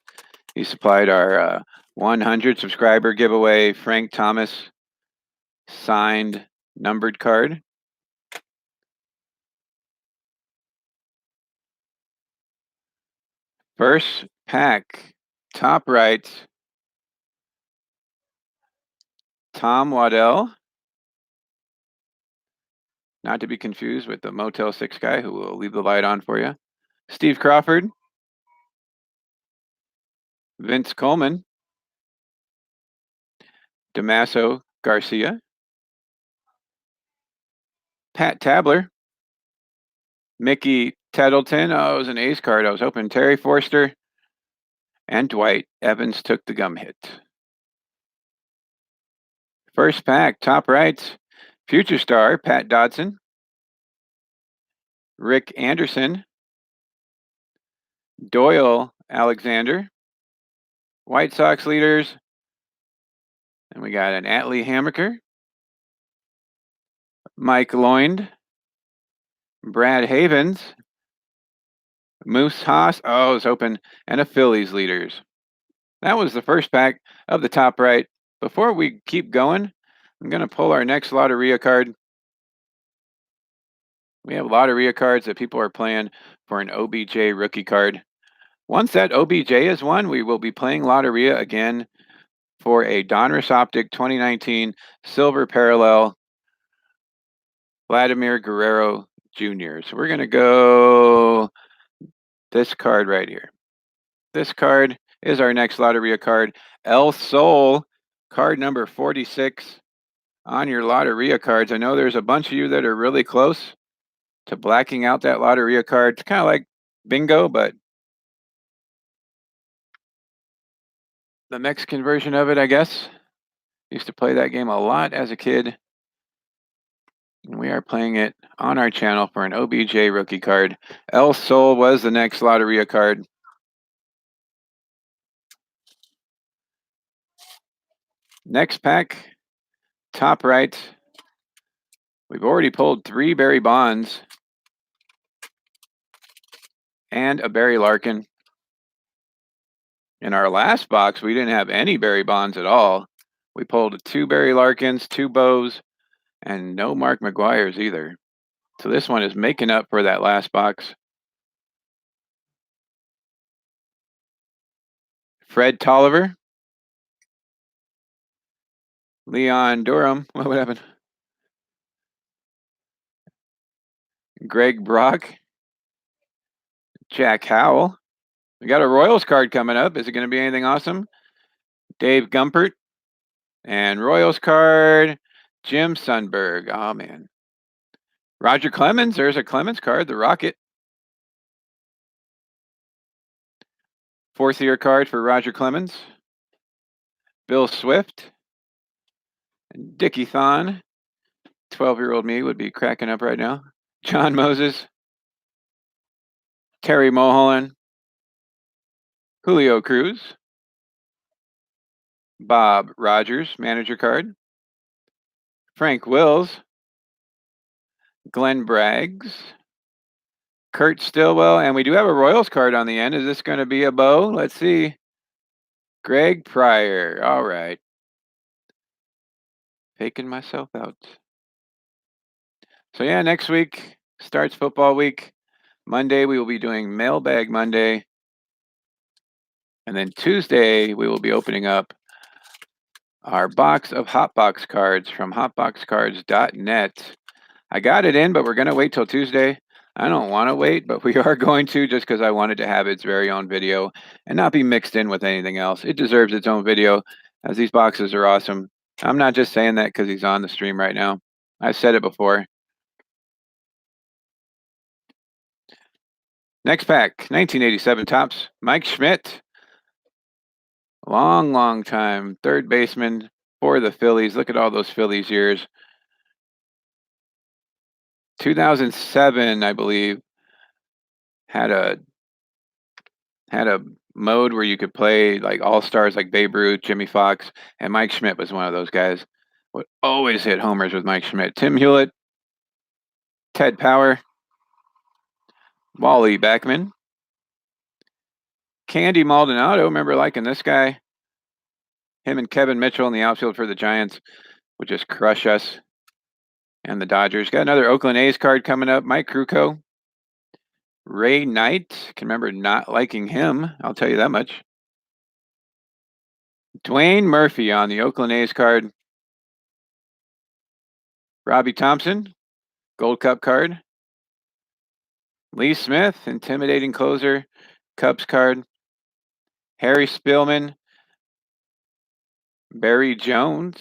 He supplied our 100 subscriber giveaway Frank Thomas signed numbered card. First pack, top right, Tom Waddell. Not to be confused with the Motel 6 guy who will leave the light on for you. Steve Crawford. Vince Coleman. Damaso Garcia. Pat Tabler. Mickey Tettleton. Oh, it was an ace card. I was hoping Terry Forster and Dwight Evans took the gum hit. First pack, top right, future star Pat Dodson. Rick Anderson. Doyle Alexander. White Sox leaders. And we got an Atlee Hammaker. Mike Lloyd. Brad Havens. Moose Haas. Oh, I was hoping. And a Phillies leaders. That was the first pack of the top right. Before we keep going, I'm going to pull our next Lotteria card. We have Lotteria cards that people are playing for an OBJ rookie card. Once that OBJ is won, we will be playing Lotteria again for a Donruss Optic 2019 Silver Parallel Vladimir Guerrero Jr. So we're going to go this card right here. This card is our next Lotteria card. El Sol, card number 46 on your Lotteria cards. I know there's a bunch of you that are really close to blacking out that Lotteria card. It's kind of like bingo, but the Mexican version of it, I guess. Used to play that game a lot as a kid. And we are playing it on our channel for an OBJ rookie card. El Sol was the next Lotteria card. Next pack, top right. We've already pulled 3 Barry Bonds and a Barry Larkin. In our last box, we didn't have any Barry Bonds at all. We pulled 2 Barry Larkins, 2 Bows, and no Mark McGwires either. So this one is making up for that last box. Fred Tolliver. Leon Durham. What happened? Greg Brock. Jack Howell. We got a Royals card coming up. Is it going to be anything awesome? Dave Gumpert. And Royals card, Jim Sundberg. Oh, man. Roger Clemens. There's a Clemens card, the Rocket. 4th year card for Roger Clemens. Bill Swift. And Dickie Thon. 12-year-old me would be cracking up right now. John Moses. Terry Mulholland. Julio Cruz. Bob Rogers, manager card. Frank Wills. Glenn Braggs. Kurt Stillwell. And we do have a Royals card on the end. Is this going to be a bow? Let's see. Greg Pryor. All right. Faking myself out. So yeah, next week starts football week. Monday we will be doing Mailbag Monday. And then Tuesday we will be opening up our box of Hotbox cards from hotboxcards.net. I got it in, but we're going to wait till Tuesday. I don't want to wait, but we are going to, just because I wanted to have its very own video and not be mixed in with anything else. It deserves its own video, as these boxes are awesome. I'm not just saying that because he's on the stream right now. I've said it before. Next pack, 1987 Topps, Mike Schmidt. Long time, third baseman for the Phillies. Look at all those Phillies years. 2007, I believe, had a mode where you could play like all-stars like Babe Ruth, Jimmy Fox, and Mike Schmidt was one of those guys. Would always hit homers with Mike Schmidt. Tim Hewlett, Ted Power, Wally Backman, Candy Maldonado. Remember liking this guy? Him and Kevin Mitchell in the outfield for the Giants would just crush us and the Dodgers. Got another Oakland A's card coming up. Mike Krukow. Ray Knight. Can remember not liking him. I'll tell you that much. Dwayne Murphy on the Oakland A's card. Robbie Thompson. Gold Cup card. Lee Smith. Intimidating closer. Cubs card. Harry Spillman. Barry Jones.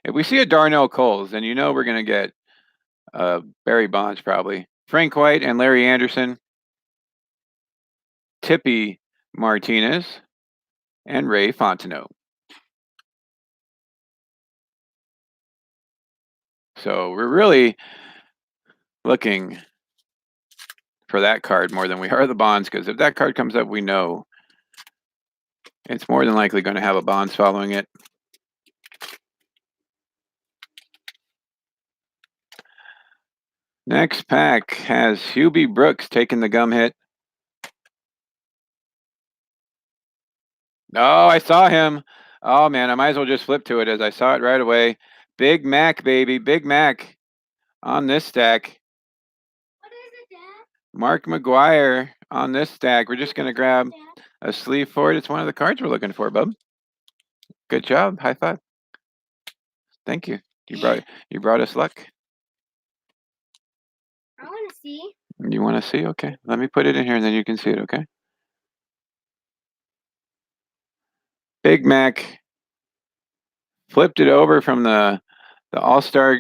If we see a Darnell Coles, then you know we're going to get Barry Bonds probably. Frank White and Larry Anderson. Tippy Martinez. And Ray Fontenot. So we're really looking for that card more than we are the Bonds, because if that card comes up, we know it's more than likely going to have a Bonds following it. Next pack has Hubie Brooks taking the gum hit. Oh, I saw him. Oh, man, I might as well just flip to it as I saw it right away. Big Mac, baby. Big Mac on this stack. What is it, Dad? Mark McGwire on this stack. We're just going to grab a sleeve for it. It's one of the cards we're looking for, bub. Good job. High five. Thank you. You brought us luck. I want to see. You want to see? Okay. Let me put it in here and then you can see it, okay? Big Mac flipped it over from the All-Star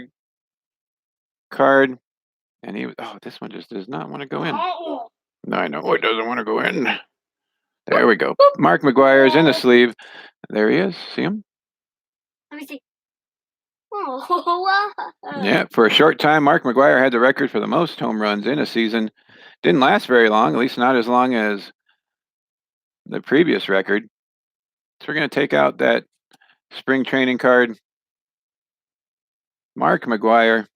card, and this one just does not want to go in. Oh. No, I know it doesn't want to go in. There we go. Mark McGwire is in the sleeve. There he is. See him? Let me see. Oh, wow. Yeah, for a short time, Mark McGwire had the record for the most home runs in a season. Didn't last very long, at least not as long as the previous record. So we're going to take out that spring training card. Mark McGwire.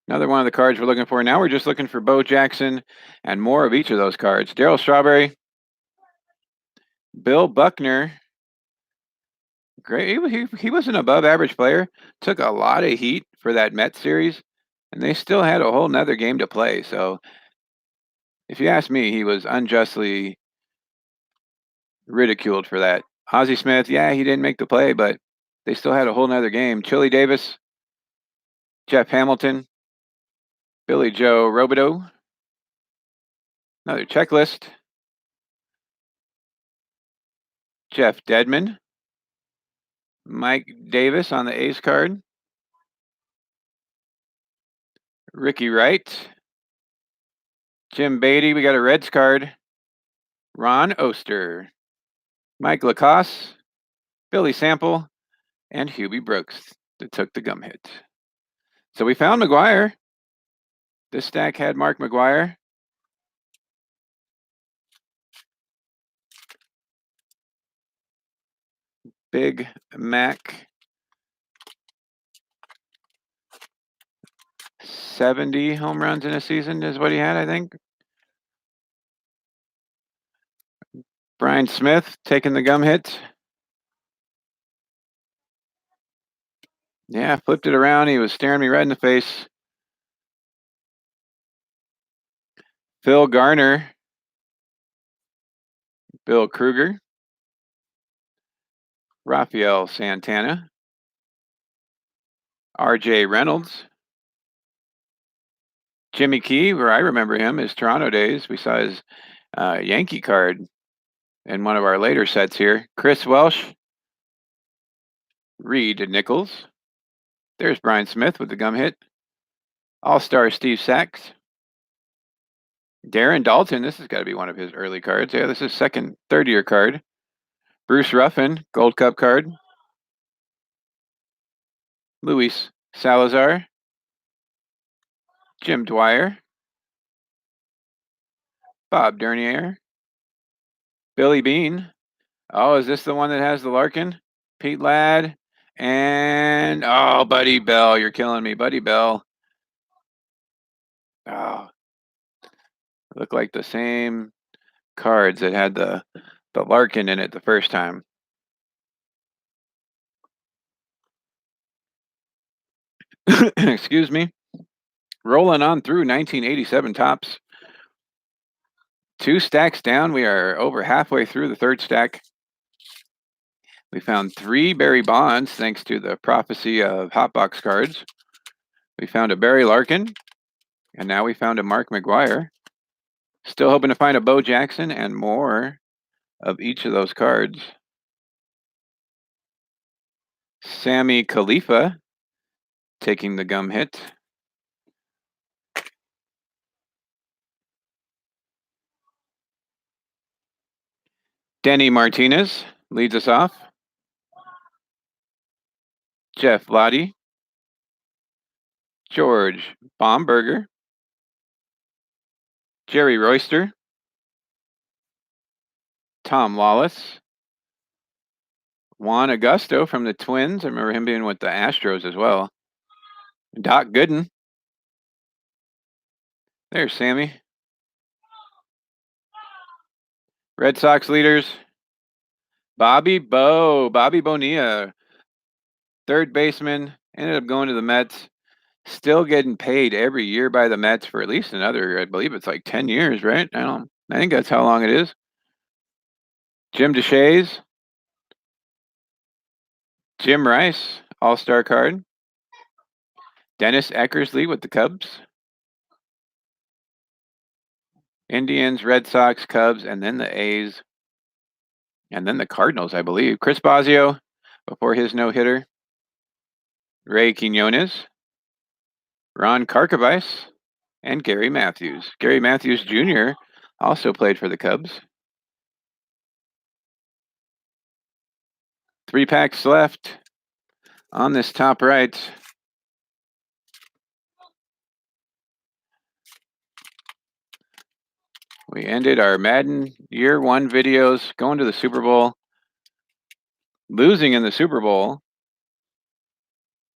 Another one of the cards we're looking for. Now we're just looking for Bo Jackson and more of each of those cards. Darryl Strawberry. Bill Buckner. Great. He was an above average player. Took a lot of heat for that Mets series, and they still had a whole nother game to play. So if you ask me, he was unjustly ridiculed for that. Ozzie Smith, yeah, he didn't make the play, but they still had a whole nother game. Chili Davis, Jeff Hamilton, Billy Joe Robideau. Another checklist. Jeff Dedman. Mike Davis on the ace card. Ricky Wright. Jim Beatty, we got a Reds card. Ron Oster. Mike Lacoste. Billy Sample. And Hubie Brooks that took the gum hit. So we found McGwire. This stack had Mark McGwire. Big Mac. 70 home runs in a season is what he had, I think. Brian Smith taking the gum hit. Yeah, flipped it around. He was staring me right in the face. Phil Garner, Bill Kruger, Rafael Santana, R.J. Reynolds, Jimmy Key, where I remember him, his Toronto days. We saw his Yankee card in one of our later sets here. Chris Welsh, Reed Nichols. There's Brian Smith with the gum hit. All-Star Steve Sachs. Darren Dalton, this has got to be one of his early cards. Yeah, this is third year card. Bruce Ruffin, Gold Cup card. Luis Salazar. Jim Dwyer. Bob Dernier. Billy Bean. Oh, is this the one that has the Larkin? Pete Ladd. And, oh, Buddy Bell. You're killing me. Buddy Bell. Oh, look like the same cards that had the Larkin in it the first time. Excuse me. Rolling on through 1987 tops. 2 stacks down. We are over halfway through the third stack. We found 3 Barry Bonds thanks to the prophecy of Hotbox cards. We found a Barry Larkin, and now we found a Mark McGwire. Still hoping to find a Bo Jackson and more of each of those cards. Sammy Khalifa taking the gum hit. Denny Martinez leads us off. Jeff Lottie. George Bomberger. Jerry Royster. Tom Lawless. Juan Augusto from the Twins. I remember him being with the Astros as well. Doc Gooden. There's Sammy. Red Sox leaders. Bobby Bonilla. Third baseman. Ended up going to the Mets. Still getting paid every year by the Mets for at least another, I believe it's like 10 years, right? I think that's how long it is. Jim DeShays. Jim Rice, All-Star card. Dennis Eckersley with the Cubs. Indians, Red Sox, Cubs, and then the A's. And then the Cardinals, I believe. Chris Bosio before his no-hitter. Ray Quinones. Ron Karkovice. And Gary Matthews. Gary Matthews Jr. also played for the Cubs. 3 packs left on this top right. We ended our Madden Year 1 videos going to the Super Bowl, losing in the Super Bowl,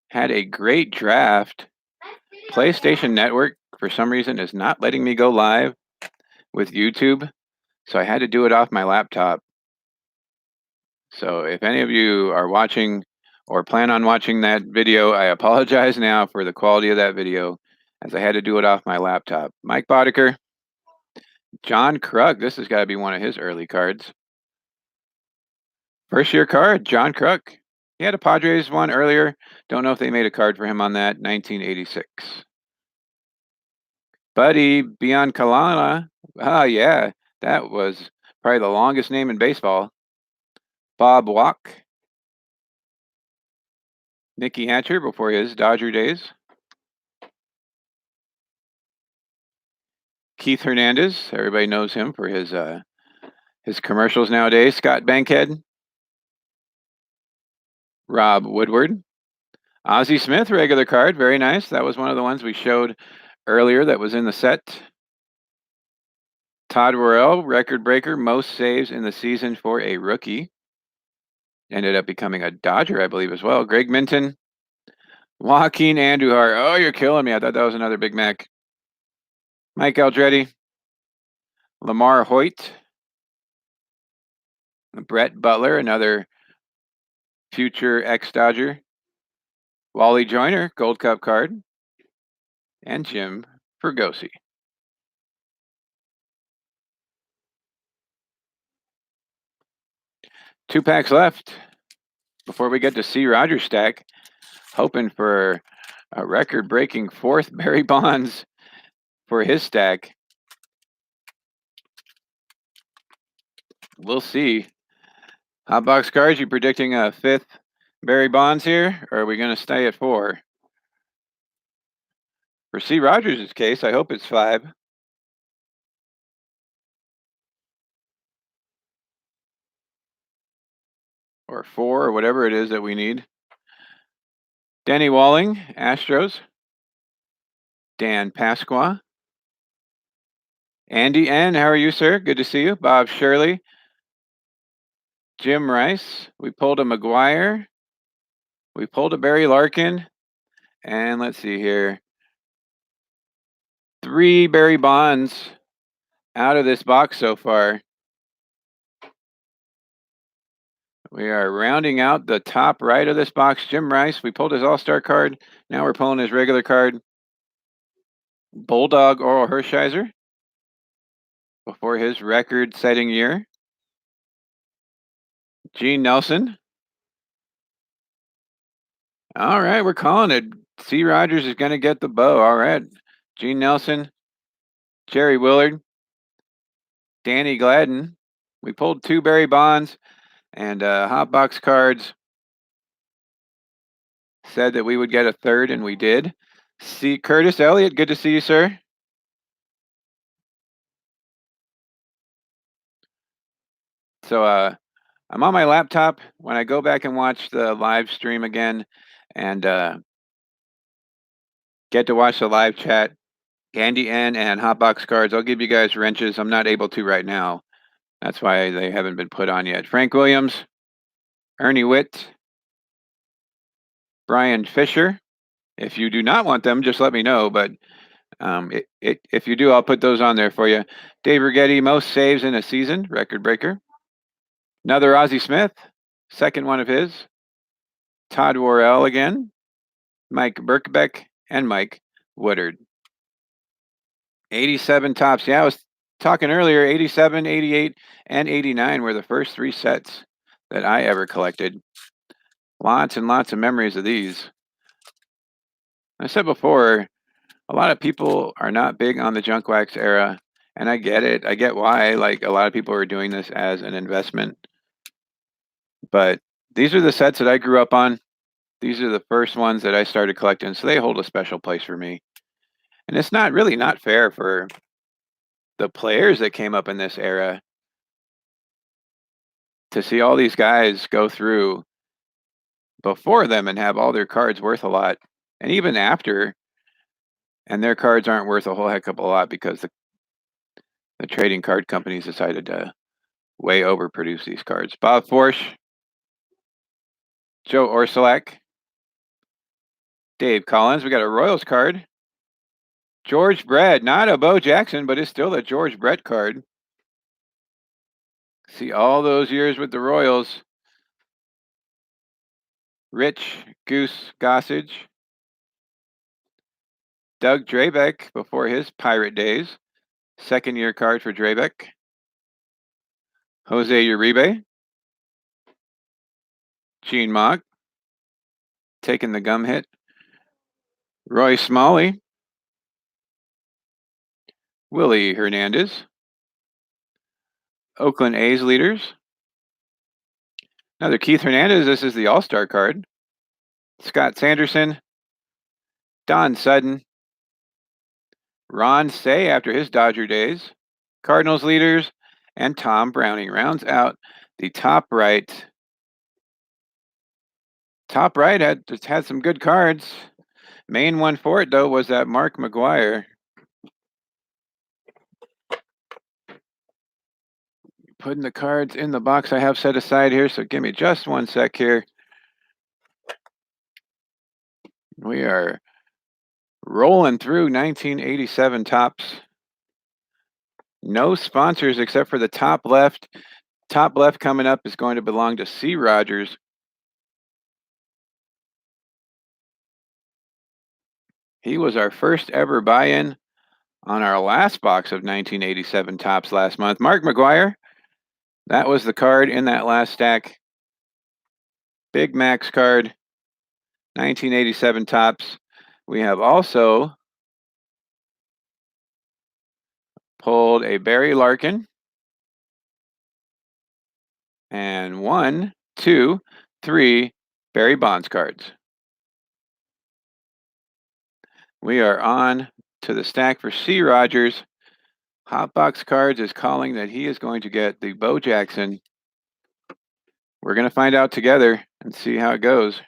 had a great draft. PlayStation Network, for some reason, is not letting me go live with YouTube, so I had to do it off my laptop. So if any of you are watching or plan on watching that video, I apologize now for the quality of that video, as I had to do it off my laptop. Mike Boddicker. John Krug. This has got to be one of his early cards. First year card, John Krug. He had a Padres one earlier. Don't know if they made a card for him on that. 1986. Buddy Biancalana. Ah, yeah. That was probably the longest name in baseball. Bob Walk. Nicky Hatcher before his Dodger days. Keith Hernandez. Everybody knows him for his commercials nowadays. Scott Bankhead. Rob Woodward. Ozzie Smith, regular card. Very nice. That was one of the ones we showed earlier that was in the set. Todd Worrell, record breaker, most saves in the season for a rookie. Ended up becoming a Dodger, I believe, as well. Greg Minton. Joaquin Andujar. Oh, you're killing me. I thought that was another Big Mac. Mike Aldretti. Lamar Hoyt. Brett Butler, another future ex-Dodger. Wally Joyner, Gold Cup card. And Jim Fergosi. Two packs left before we get to C. Rogers stack. Hoping for a record-breaking fourth Barry Bonds for his stack. We'll see. Hot box cards, you predicting a fifth Barry Bonds here, or are we going to stay at 4? For C. Rogers' case, I hope it's 5. Or 4, or whatever it is that we need. Danny Walling, Astros. Dan Pasqua. Andy N., how are you, sir? Good to see you. Bob Shirley. Jim Rice. We pulled a McGwire. We pulled a Barry Larkin. And let's see here. 3 Barry Bonds out of this box so far. We are rounding out the top right of this box. Jim Rice, we pulled his All-Star card. Now we're pulling his regular card. Bulldog Oral Hershiser before his record-setting year. Gene Nelson. All right, we're calling it. C. Rogers is going to get the bow. All right. Gene Nelson, Jerry Willard, Danny Gladden. We pulled 2 Barry Bonds and hot box cards. Said that we would get a third, and we did. See Curtis Elliott, good to see you, sir. So I'm on my laptop. When I go back and watch the live stream again and get to watch the live chat, Andy N and Hotbox cards, I'll give you guys wrenches. I'm not able to right now. That's why they haven't been put on yet. Frank Williams, Ernie Witt, Brian Fisher. If you do not want them, just let me know. But if you do, I'll put those on there for you. Dave Righetti, most saves in a season, record breaker. Another Ozzie Smith, second one of his. Todd Worrell again. Mike Birkbeck and Mike Woodard. 87 tops. Yeah, I was talking earlier, 87, 88, and 89 were the first 3 sets that I ever collected. Lots and lots of memories of these. I said before, a lot of people are not big on the junk wax era, and I get it. I get why. Like, a lot of people are doing this as an investment. But these are the sets that I grew up on. These are the first ones that I started collecting, so they hold a special place for me. And it's not really not fair for the players that came up in this era to see all these guys go through before them and have all their cards worth a lot. And even after, and their cards aren't worth a whole heck of a lot because the trading card companies decided to way overproduce these cards. Bob Forsch, Joe Orsulak, Dave Collins. We got a Royals card. George Brett, not a Bo Jackson, but it's still a George Brett card. See all those years with the Royals. Rich Goose Gossage. Doug Drabeck before his Pirate days. Second year card for Drabeck. Jose Uribe. Gene Mock. Taking the gum hit. Roy Smalley. Willie Hernandez. Oakland A's leaders. Another Keith Hernandez. This is the All-Star card. Scott Sanderson. Don Sudden. Ron Say after his Dodger days. Cardinals leaders. And Tom Browning rounds out the top right. Top right had some good cards. Main one for it, though, was that Mark McGwire. Putting the cards in the box I have set aside here, so give me just one sec here. We are rolling through 1987 tops. No sponsors except for the top left. Top left coming up is going to belong to C. Rogers. He was our first ever buy-in on our last box of 1987 Topps last month. Mark McGwire, that was the card in that last stack. Big Max card, 1987 Topps. We have also pulled a Barry Larkin. And 1, 2, 3 Barry Bonds cards. We are on to the stack for C. Rogers. Hotbox Cards is calling that he is going to get the Bo Jackson. We're going to find out together and see how it goes.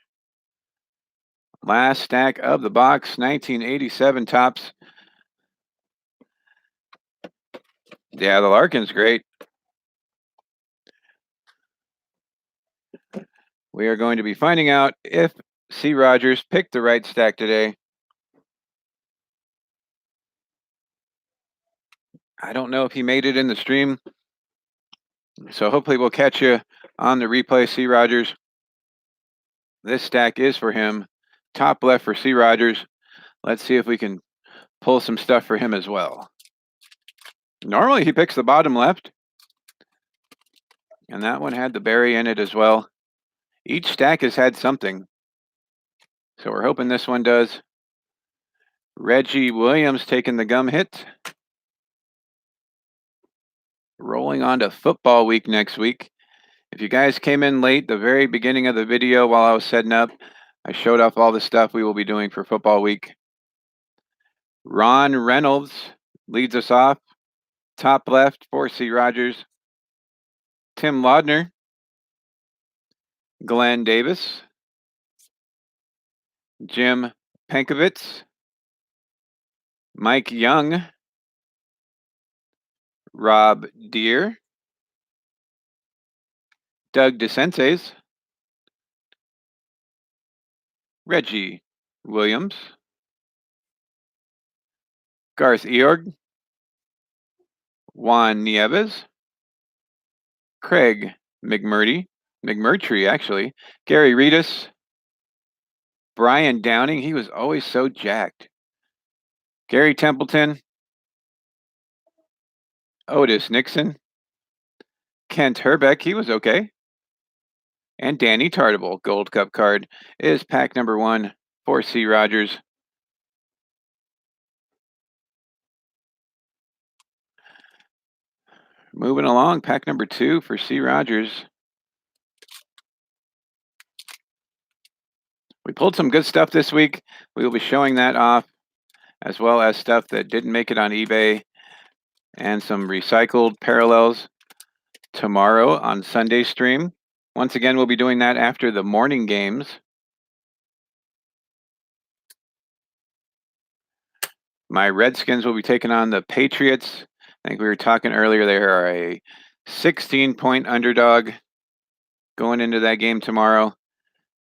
Last stack of the box, 1987 Topps. Yeah, the Larkin's great. We are going to be finding out if C. Rogers picked the right stack today. I don't know if he made it in the stream, so hopefully we'll catch you on the replay, C. Rogers. This stack is for him. Top left for C. Rogers. Let's see if we can pull some stuff for him as well. Normally he picks the bottom left, and that one had the Barry in it as well. Each stack has had something, so we're hoping this one does. Reggie Williams taking the gum hit. Rolling on to football week next week. If you guys came in late, the very beginning of the video while I was setting up, I showed off all the stuff we will be doing for football week. Ron Reynolds leads us off. Top left for C. Rogers. Tim Laudner. Glenn Davis. Jim Pankovitz. Mike Young. Rob Deere. Doug DeSenses. Reggie Williams. Garth Eorg. Juan Nieves. Craig McMurtry actually. Gary Reedus. Brian Downing, he was always so jacked. Gary Templeton. Otis Nixon. Kent Herbeck, he was okay. And Danny Tartable, Gold Cup card, is pack number 1 for C. Rogers. Moving along, pack number 2 for C. Rogers. We pulled some good stuff this week. We will be showing that off, as well as stuff that didn't make it on eBay and some recycled parallels tomorrow on Sunday stream. Once again, we'll be doing that after the morning games. My Redskins will be taking on the Patriots. I think we were talking earlier, they are a 16-point underdog going into that game tomorrow.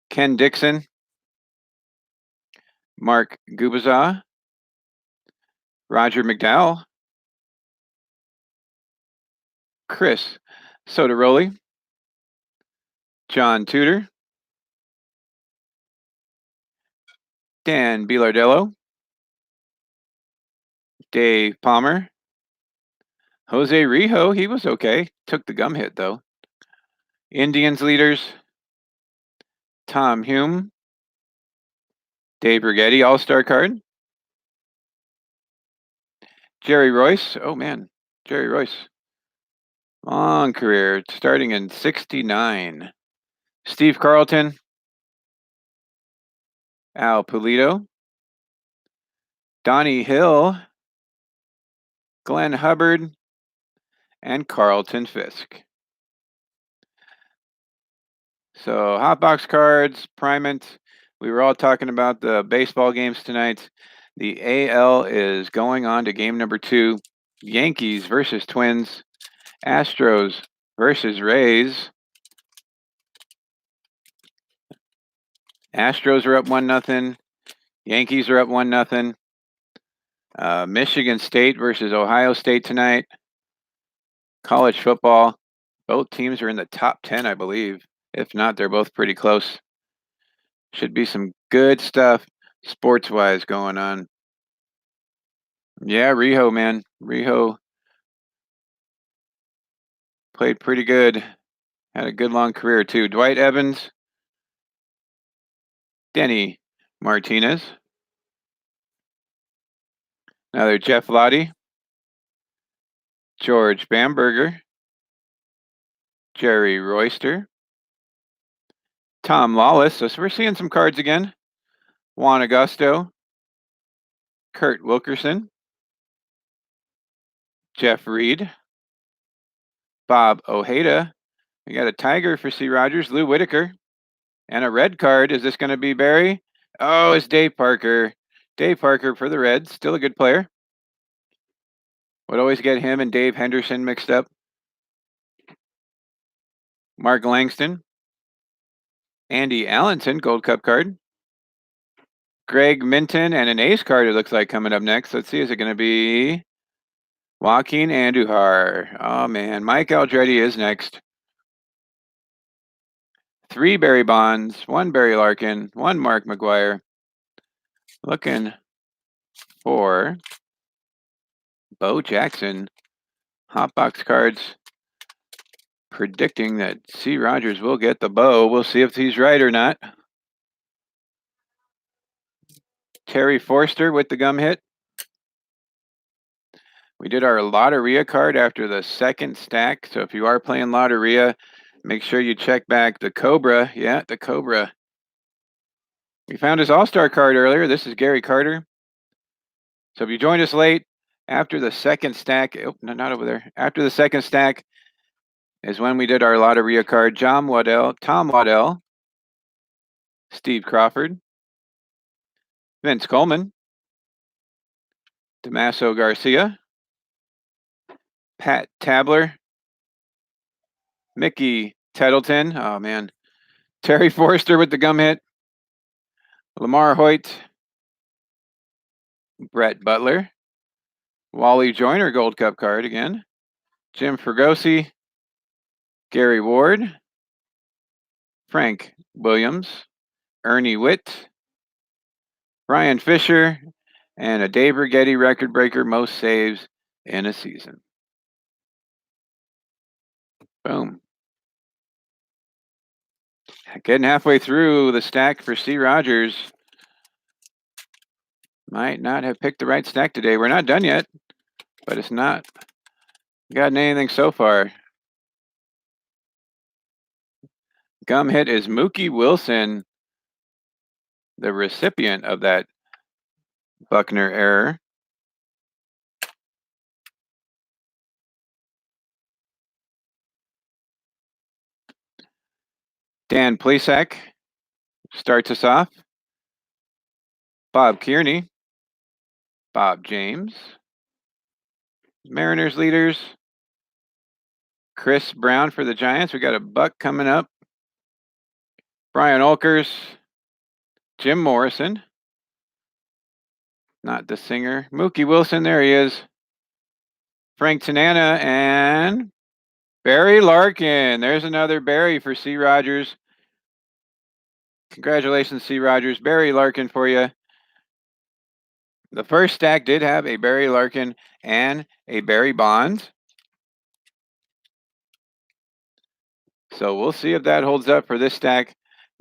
Ken Dixon, Mark Gubaza, Roger McDowell, Chris Soderoli, John Tudor, Dan Bilardello, Dave Palmer, Jose Rijo, he was okay. Took the gum hit, though. Indians leaders, Tom Hume, Dave Rigetti, all-star card. Jerry Royce, oh man, Jerry Royce. Long career, starting in '69. Steve Carlton, Al Pulido, Donnie Hill, Glenn Hubbard, and Carlton Fisk. So hotbox cards, Primant. We were all talking about the baseball games tonight. The AL is going on to game number 2. Yankees versus Twins. Astros versus Rays. Astros are up 1-0. Yankees are up 1-0. Michigan State versus Ohio State tonight. College football. Both teams are in the top 10, I believe. If not, they're both pretty close. Should be some good stuff sports-wise going on. Yeah, Riho, man. Riho played pretty good. Had a good long career, too. Dwight Evans, Denny Martinez, another Jeff Lottie, George Bamberger, Jerry Royster, Tom Lawless. So we're seeing some cards again. Juan Augusto, Kurt Wilkerson, Jeff Reed, Bob Ojeda. We got a Tiger for C. Rogers, Lou Whitaker, and a red card. Is this going to be Barry? Oh, it's Dave Parker. Dave Parker for the Reds. Still a good player. Would always get him and Dave Henderson mixed up. Mark Langston, Andy Allenson, Gold Cup card. Greg Minton, and an ace card it looks like coming up next. Let's see, is it going to be Joaquin Andujar? Oh, man. Mike Aldretti is next. 3 Barry Bonds, 1 Barry Larkin, 1 Mark McGwire. Looking for Bo Jackson. Hotbox cards predicting that C. Rogers will get the Bo. We'll see if he's right or not. Terry Forster with the gum hit. We did our Lotteria card after the second stack. So if you are playing Lotteria, make sure you check back the Cobra. Yeah, the Cobra. We found his All-Star card earlier. This is Gary Carter. So if you joined us late, after the second stack, oh, no, not over there. After the second stack is when we did our Lotteria card. Tom Waddell, Steve Crawford, Vince Coleman, Damaso Garcia, Pat Tabler, Mickey Tettleton. Oh, man. Terry Forster with the gum hit. Lamar Hoyt, Brett Butler, Wally Joyner Gold Cup card again, Jim Fregosi, Gary Ward, Frank Williams, Ernie Witt, Brian Fisher, and a Dave Righetti record breaker, most saves in a season. Boom. Getting halfway through the stack for C. Rogers. Might not have picked the right stack today. We're not done yet, but it's not gotten anything so far. Gum hit is Mookie Wilson, the recipient of that Buckner error. Dan Plesac starts us off. Bob Kearney, Bob James, Mariners leaders, Chris Brown for the Giants. We got a buck coming up. Brian Olkers, Jim Morrison, not the singer. Mookie Wilson, there he is. Frank Tanana and Barry Larkin. There's another Barry for C. Rogers. Congratulations, C. Rogers. Barry Larkin for you. The first stack did have a Barry Larkin and a Barry Bonds. So we'll see if that holds up for this stack.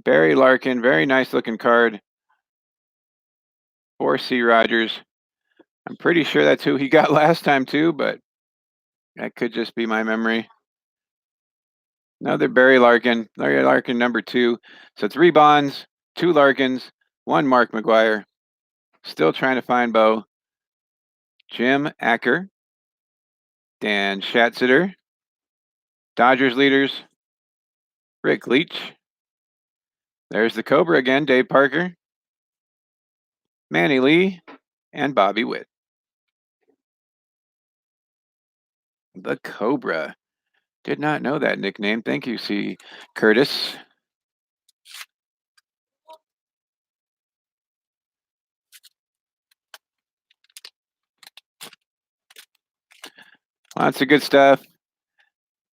Barry Larkin, very nice looking card for C. Rogers. I'm pretty sure that's who he got last time too, but that could just be my memory. Another Barry Larkin number 2. So 3 Bonds, 2 Larkins, 1 Mark McGwire. Still trying to find Bo. Jim Acker, Dan Schatzeder, Dodgers leaders, Rick Leach. There's the Cobra again, Dave Parker, Manny Lee, and Bobby Witt. The Cobra. Did not know that nickname. Thank you, C. Curtis. Lots of good stuff.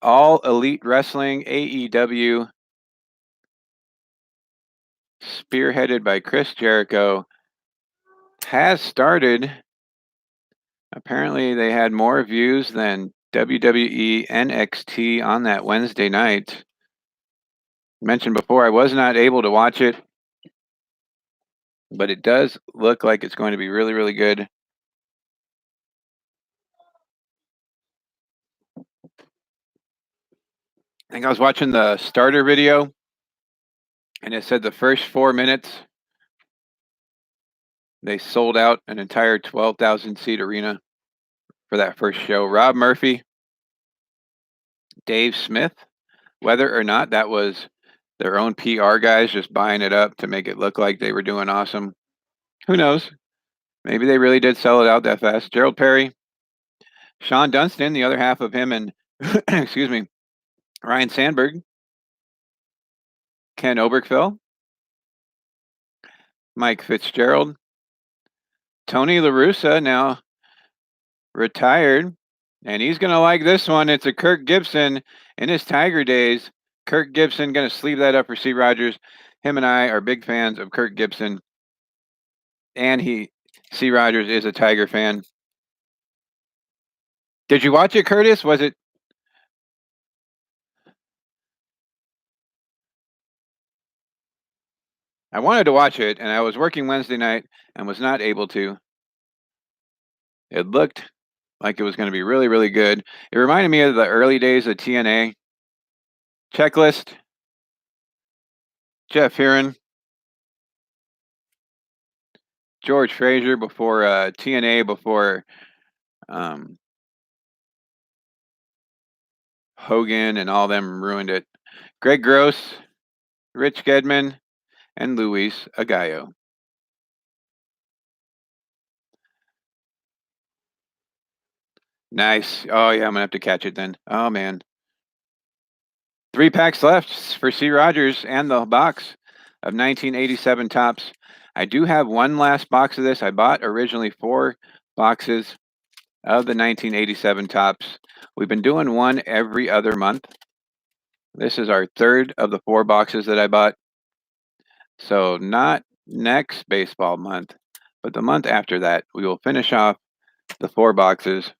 All Elite Wrestling, AEW, spearheaded by Chris Jericho. has started. Apparently, they had more views than WWE NXT on that Wednesday night. Mentioned before, I was not able to watch it, but it does look like it's going to be really, really good. I think I was watching the starter video, and it said the first 4 minutes, they sold out an entire 12,000 seat arena for that first show. Rob Murphy, Dave Smith, whether or not that was their own PR guys just buying it up to make it look like they were doing awesome. Who knows? Maybe they really did sell it out that fast. Gerald Perry, Sean Dunstan, the other half of him, and excuse me, Ryan Sandberg, Ken Oberkfell, Mike Fitzgerald, Tony La Russa, now retired, and he's going to like this one. It's a Kirk Gibson in his Tiger days. Kirk Gibson going to sleeve that up for C. Rogers. Him and I are big fans of Kirk Gibson, and C. Rogers is a Tiger fan. Did you watch it, Curtis? Was it? I wanted to watch it, and I was working Wednesday night and was not able to. It looked like it was going to be really, really good. It reminded me of the early days of TNA. Checklist, Jeff Heron, George Frazier before TNA, before Hogan and all them ruined it. Greg Gross, Rich Gedman, and Luis Agallo. Nice. Oh, yeah, I'm going to have to catch it then. Oh, man. 3 packs left for C. Rogers and the box of 1987 tops. I do have one last box of this. I bought originally 4 boxes of the 1987 tops. We've been doing one every other month. This is our 3rd of the 4 boxes that I bought. So not next baseball month, but the month after that, we will finish off the 4 boxes.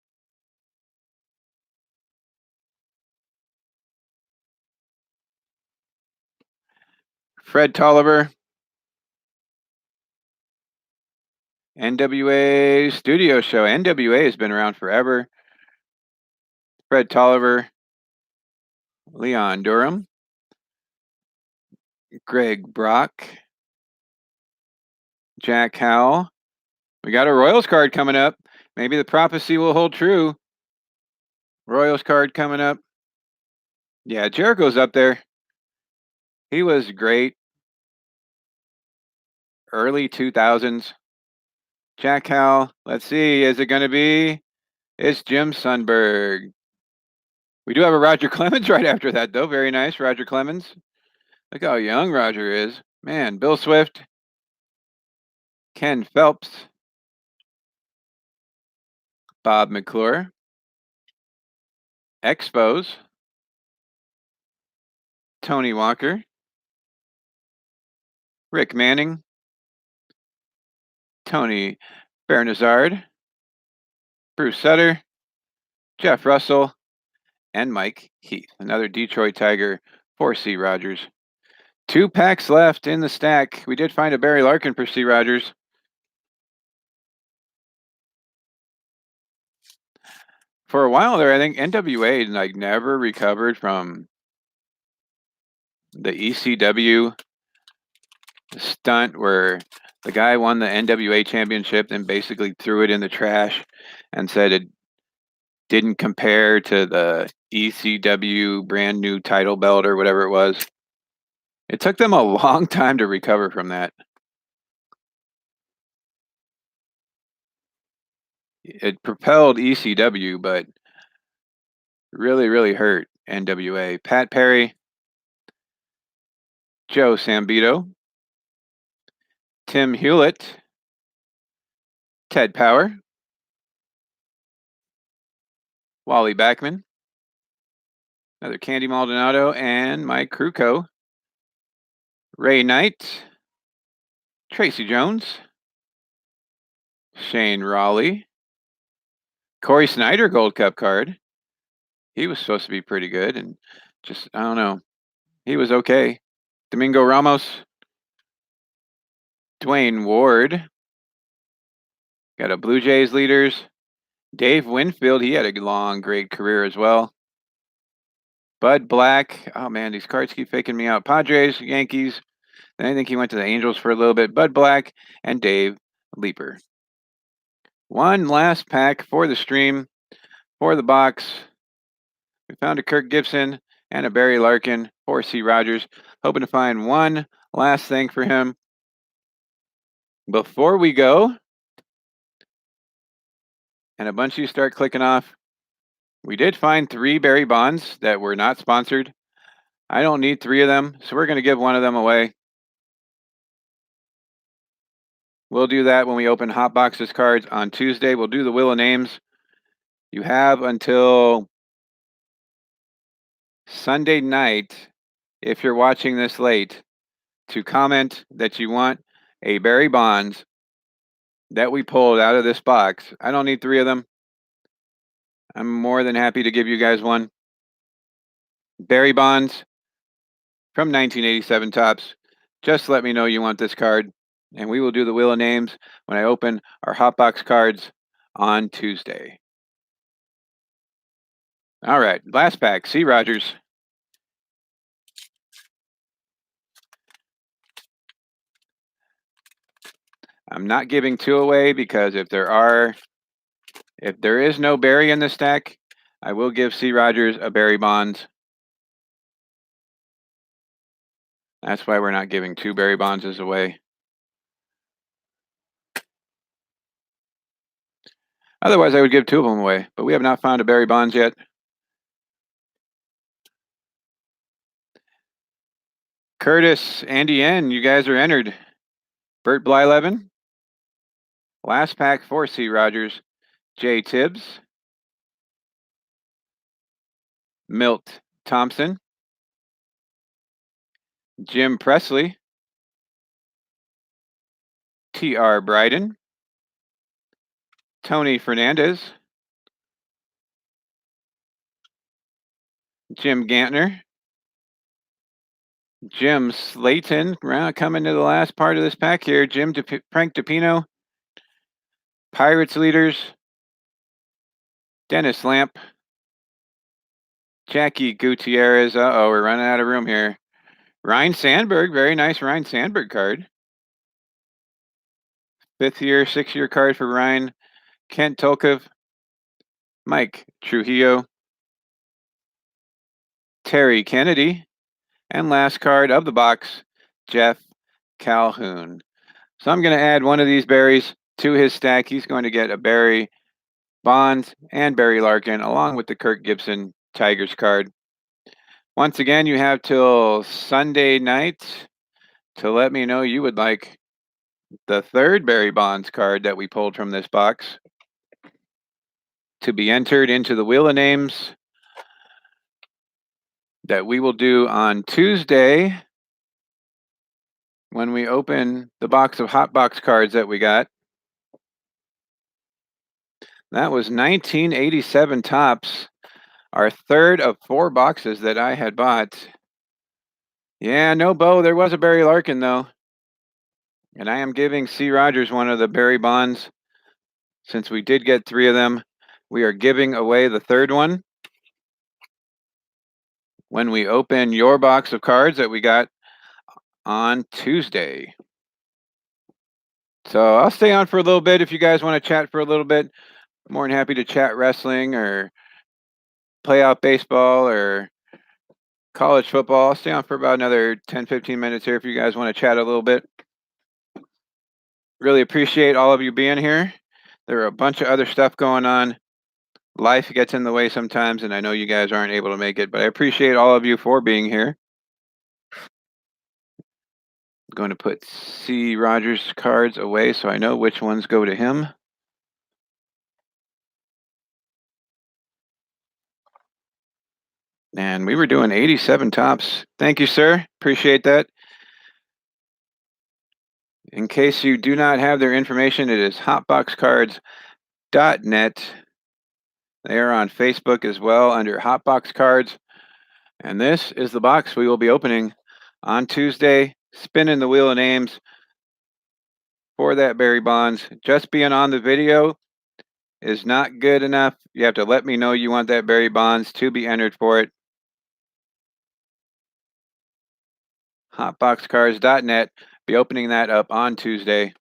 Fred Tolliver, NWA Studio Show. NWA has been around forever. Fred Tolliver, Leon Durham, Greg Brock, Jack Howell. We got a Royals card coming up. Maybe the prophecy will hold true. Royals card coming up. Yeah, Jericho's up there. He was great. Early 2000s. Jack Howell. Let's see. Is it going to be? It's Jim Sundberg. We do have a Roger Clemens right after that, though. Very nice, Roger Clemens. Look how young Roger is. Man, Bill Swift, Ken Phelps, Bob McClure, Expos, Tony Walker, Rick Manning, Tony Bernazard, Bruce Sutter, Jeff Russell, and Mike Heath. Another Detroit Tiger for C. Rogers. 2 packs left in the stack. We did find a Barry Larkin for C. Rogers. For a while there, I think NWA never recovered from the ECW stunt where the guy won the NWA championship and basically threw it in the trash and said it didn't compare to the ECW brand new title belt or whatever it was. It took them a long time to recover from that. It propelled ECW, but really, really hurt NWA. Pat Perry, Joe Sambito, Tim Hewlett, Ted Power, Wally Backman, another Candy Maldonado, and Mike Kruko, Ray Knight, Tracy Jones, Shane Raleigh. Corey Snyder Gold Cup card. He was supposed to be pretty good, and just, I don't know. He was okay. Domingo Ramos. Dwayne Ward. Got a Blue Jays leaders. Dave Winfield. He had a long, great career as well. Bud Black. Oh, man, these cards keep faking me out. Padres, Yankees. Then I think he went to the Angels for a little bit. Bud Black and Dave Leeper. One last pack for the stream, for the box. We found a Kirk Gibson and a Barry Larkin for C. Rogers. Hoping to find one last thing for him. Before we go, and a bunch of you start clicking off, we did find 3 Barry Bonds that were not sponsored. I don't need 3 of them, so we're going to give one of them away. We'll do that when we open Hot Boxes cards on Tuesday. We'll do the Wheel of Names. You have until Sunday night, if you're watching this late, to comment that you want a Barry Bonds that we pulled out of this box. I don't need 3 of them. I'm more than happy to give you guys one. Barry Bonds from 1987 Topps. Just let me know you want this card, and we will do the Wheel of Names when I open our Hot Box cards on Tuesday. All right, last pack, C. Rogers. I'm not giving 2 away because if there is no Barry in the stack, I will give C. Rogers a Barry Bonds. That's why we're not giving 2 Barry Bondses away. Otherwise, I would give 2 of them away, but we have not found a Barry Bonds yet. Curtis, Andy N., you guys are entered. Bert Blyleven. Last pack for C. Rogers. Jay Tibbs. Milt Thompson. Jim Presley. T.R. Bryden. Tony Fernandez. Jim Gantner. Jim Slayton, coming to the last part of this pack here. Frank DePino. Pirates leaders. Dennis Lamp. Jackie Gutierrez. Uh-oh, we're running out of room here. Ryan Sandberg, very nice Ryan Sandberg card. 5th year, 6-year card for Ryan. Kent Tolkov. Mike Trujillo. Terry Kennedy. And last card of the box, Jeff Calhoun. So I'm going to add one of these Barrys to his stack. He's going to get a Barry Bonds and Barry Larkin along with the Kirk Gibson Tigers card. Once again, you have till Sunday night to let me know you would like the 3rd Barry Bonds card that we pulled from this box to be entered into the Wheel of Names that we will do on Tuesday when we open the box of Hot Box cards that we got. That was 1987 Topps, our 3rd of 4 boxes that I had bought. Yeah, no Bo. There was a Barry Larkin, though. And I am giving C. Rogers one of the Barry Bonds. Since we did get 3 of them, we are giving away the 3rd one when we open your box of cards that we got on Tuesday. So I'll stay on for a little bit if you guys want to chat for a little bit. I'm more than happy to chat wrestling or playoff baseball or college football. I'll stay on for about another 10-15 minutes here if you guys want to chat a little bit. Really appreciate all of you being here. There are a bunch of other stuff going on. Life gets in the way sometimes, and I know you guys aren't able to make it, but I appreciate all of you for being here. I'm going to put C. Rogers cards away so I know which ones go to him. And we were doing 87 Topps. Thank you, sir. Appreciate that. In case you do not have their information, it is hotboxcards.net. They are on Facebook as well under Hotbox Cards. And this is the box we will be opening on Tuesday, spinning the wheel of names for that Barry Bonds. Just being on the video is not good enough. You have to let me know you want that Barry Bonds to be entered for it. Hotboxcards.net. Be opening that up on Tuesday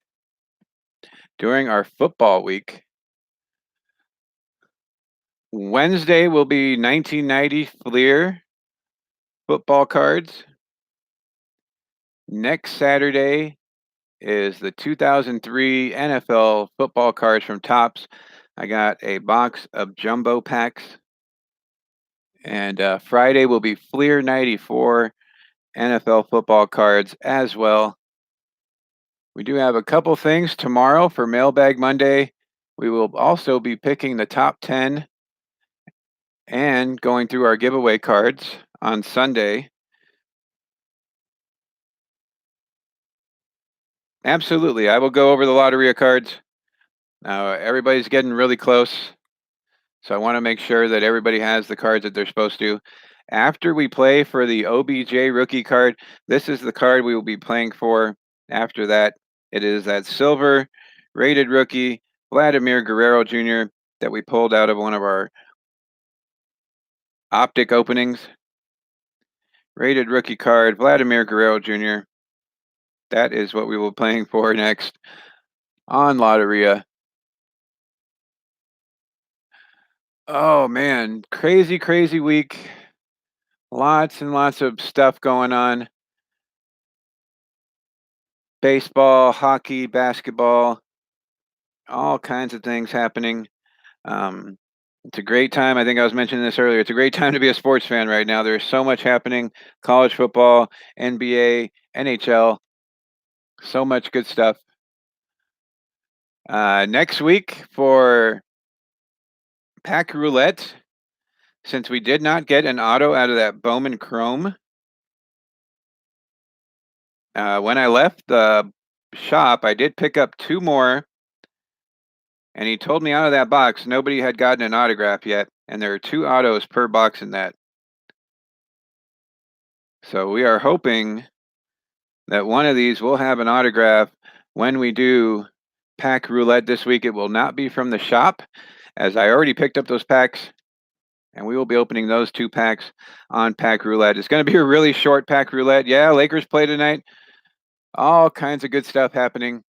during our football week. Wednesday will be 1990 Fleer football cards. Next Saturday is the 2003 NFL football cards from Topps. I got a box of jumbo packs. And Friday will be Fleer 94 NFL football cards as well. We do have a couple things tomorrow for Mailbag Monday. We will also be picking the top 10 and going through our giveaway cards on Sunday. Absolutely. I will go over the Lotteria cards. Now, everybody's getting really close, so I want to make sure that everybody has the cards that they're supposed to. After we play for the OBJ rookie card, this is the card we will be playing for after that. It is that silver rated rookie, Vladimir Guerrero Jr., that we pulled out of one of our optic openings. Rated rookie card, Vladimir Guerrero Jr. That is what we will be playing for next on Lotteria. Oh man, crazy, crazy week. Lots and lots of stuff going on. Baseball, hockey, basketball, all kinds of things happening. It's a great time. I think I was mentioning this earlier. It's a great time to be a sports fan right now. There's so much happening. College football, NBA, NHL, so much good stuff. Next week for Pack Roulette, since we did not get an auto out of that Bowman Chrome, when I left the shop, I did pick up 2 more, and he told me out of that box nobody had gotten an autograph yet, and there are 2 autos per box in that. So we are hoping that one of these will have an autograph when we do Pack Roulette this week. It will not be from the shop, as I already picked up those packs, and we will be opening those 2 packs on Pack Roulette. It's going to be a really short Pack Roulette. Yeah, Lakers play tonight. All kinds of good stuff happening.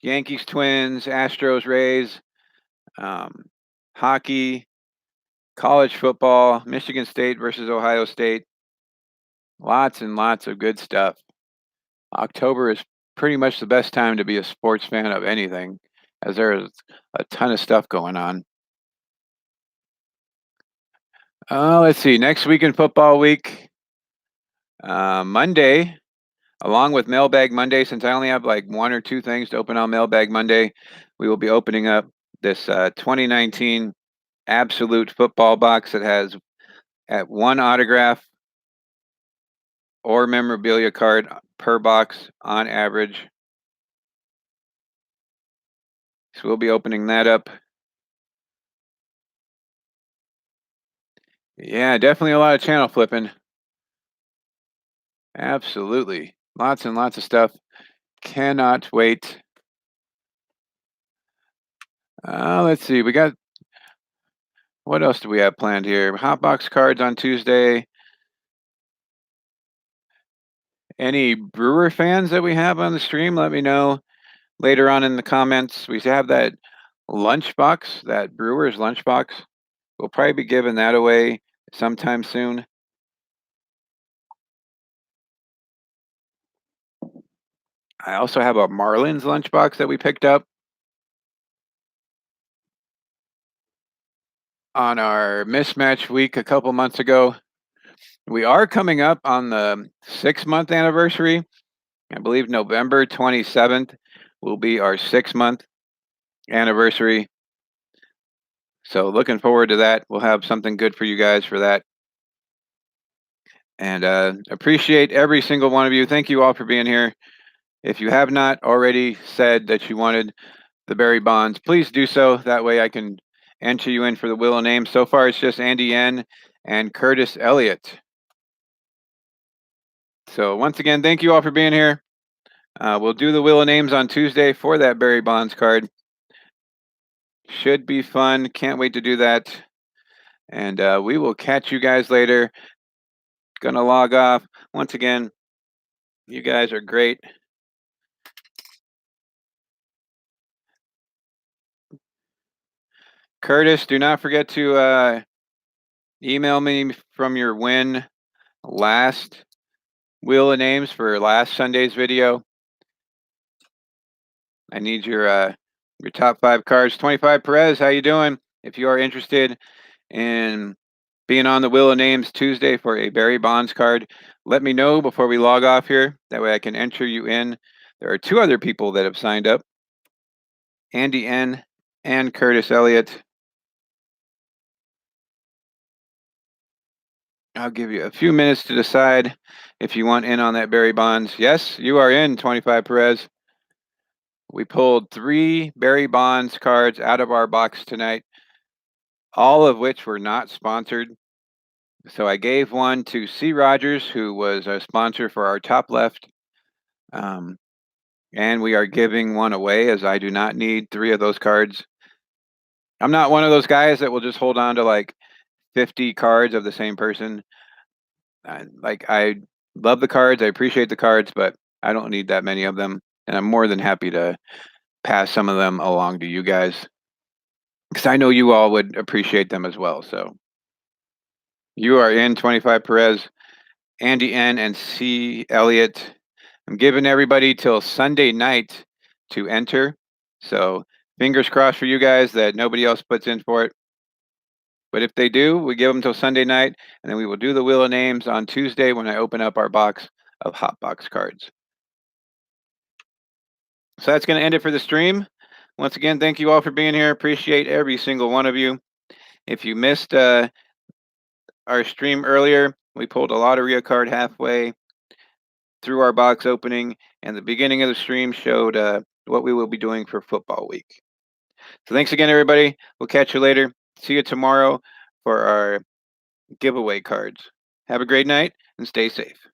Yankees, Twins, Astros, Rays, hockey, college football, Michigan State versus Ohio State. Lots and lots of good stuff. October is pretty much the best time to be a sports fan of anything, as there is a ton of stuff going on. Let's see. Next week in football week, Monday, along with Mailbag Monday, since I only have like 1 or 2 things to open on Mailbag Monday, we will be opening up this 2019 Absolute Football box that has at 1 autograph or memorabilia card per box on average. So we'll be opening that up. Yeah, definitely a lot of channel flipping. Absolutely. Lots and lots of stuff. Cannot wait. Let's see. We got, what else do we have planned here? Hotbox cards on Tuesday. Any Brewer fans that we have on the stream, let me know later on in the comments. We have that lunchbox, that Brewers lunchbox. We'll probably be giving that away sometime soon. I also have a Marlins lunchbox that we picked up on our mismatch week a couple months ago. We are coming up on the 6-month anniversary. I believe November 27th will be our 6-month anniversary. So looking forward to that. We'll have something good for you guys for that. And appreciate every single one of you. Thank you all for being here. If you have not already said that you wanted the Barry Bonds, please do so. That way I can enter you in for the Wheel of Names. So far, it's just Andy N. and Curtis Elliott. So once again, thank you all for being here. We'll do the Wheel of Names on Tuesday for that Barry Bonds card. Should be fun. Can't wait to do that. And we will catch you guys later. Gonna log off. Once again, you guys are great. Curtis, do not forget to email me from your win last Wheel of Names for last Sunday's video. I need your top 5 cards. 25 Perez, how you doing? If you are interested in being on the Wheel of Names Tuesday for a Barry Bonds card, let me know before we log off here. That way I can enter you in. There are 2 other people that have signed up, Andy N. and Curtis Elliott. I'll give you a few minutes to decide if you want in on that Barry Bonds. Yes, you are in, 25 Perez. We pulled 3 Barry Bonds cards out of our box tonight, all of which were not sponsored. So I gave one to C. Rogers, who was a sponsor for our top left. And we are giving one away, as I do not need 3 of those cards. I'm not one of those guys that will just hold on to like 50 cards of the same person. I love the cards. I appreciate the cards, but I don't need that many of them. And I'm more than happy to pass some of them along to you guys, because I know you all would appreciate them as well. So you are in, 25 Perez, Andy N. and C. Elliott. I'm giving everybody till Sunday night to enter. So fingers crossed for you guys that nobody else puts in for it. But if they do, we give them till Sunday night, and then we will do the Wheel of Names on Tuesday when I open up our box of Hot Box cards. So that's going to end it for the stream. Once again, thank you all for being here. Appreciate every single one of you. If you missed our stream earlier, we pulled a Lotteria card halfway through our box opening, and the beginning of the stream showed what we will be doing for football week. So thanks again, everybody. We'll catch you later. See you tomorrow for our giveaway cards. Have a great night and stay safe.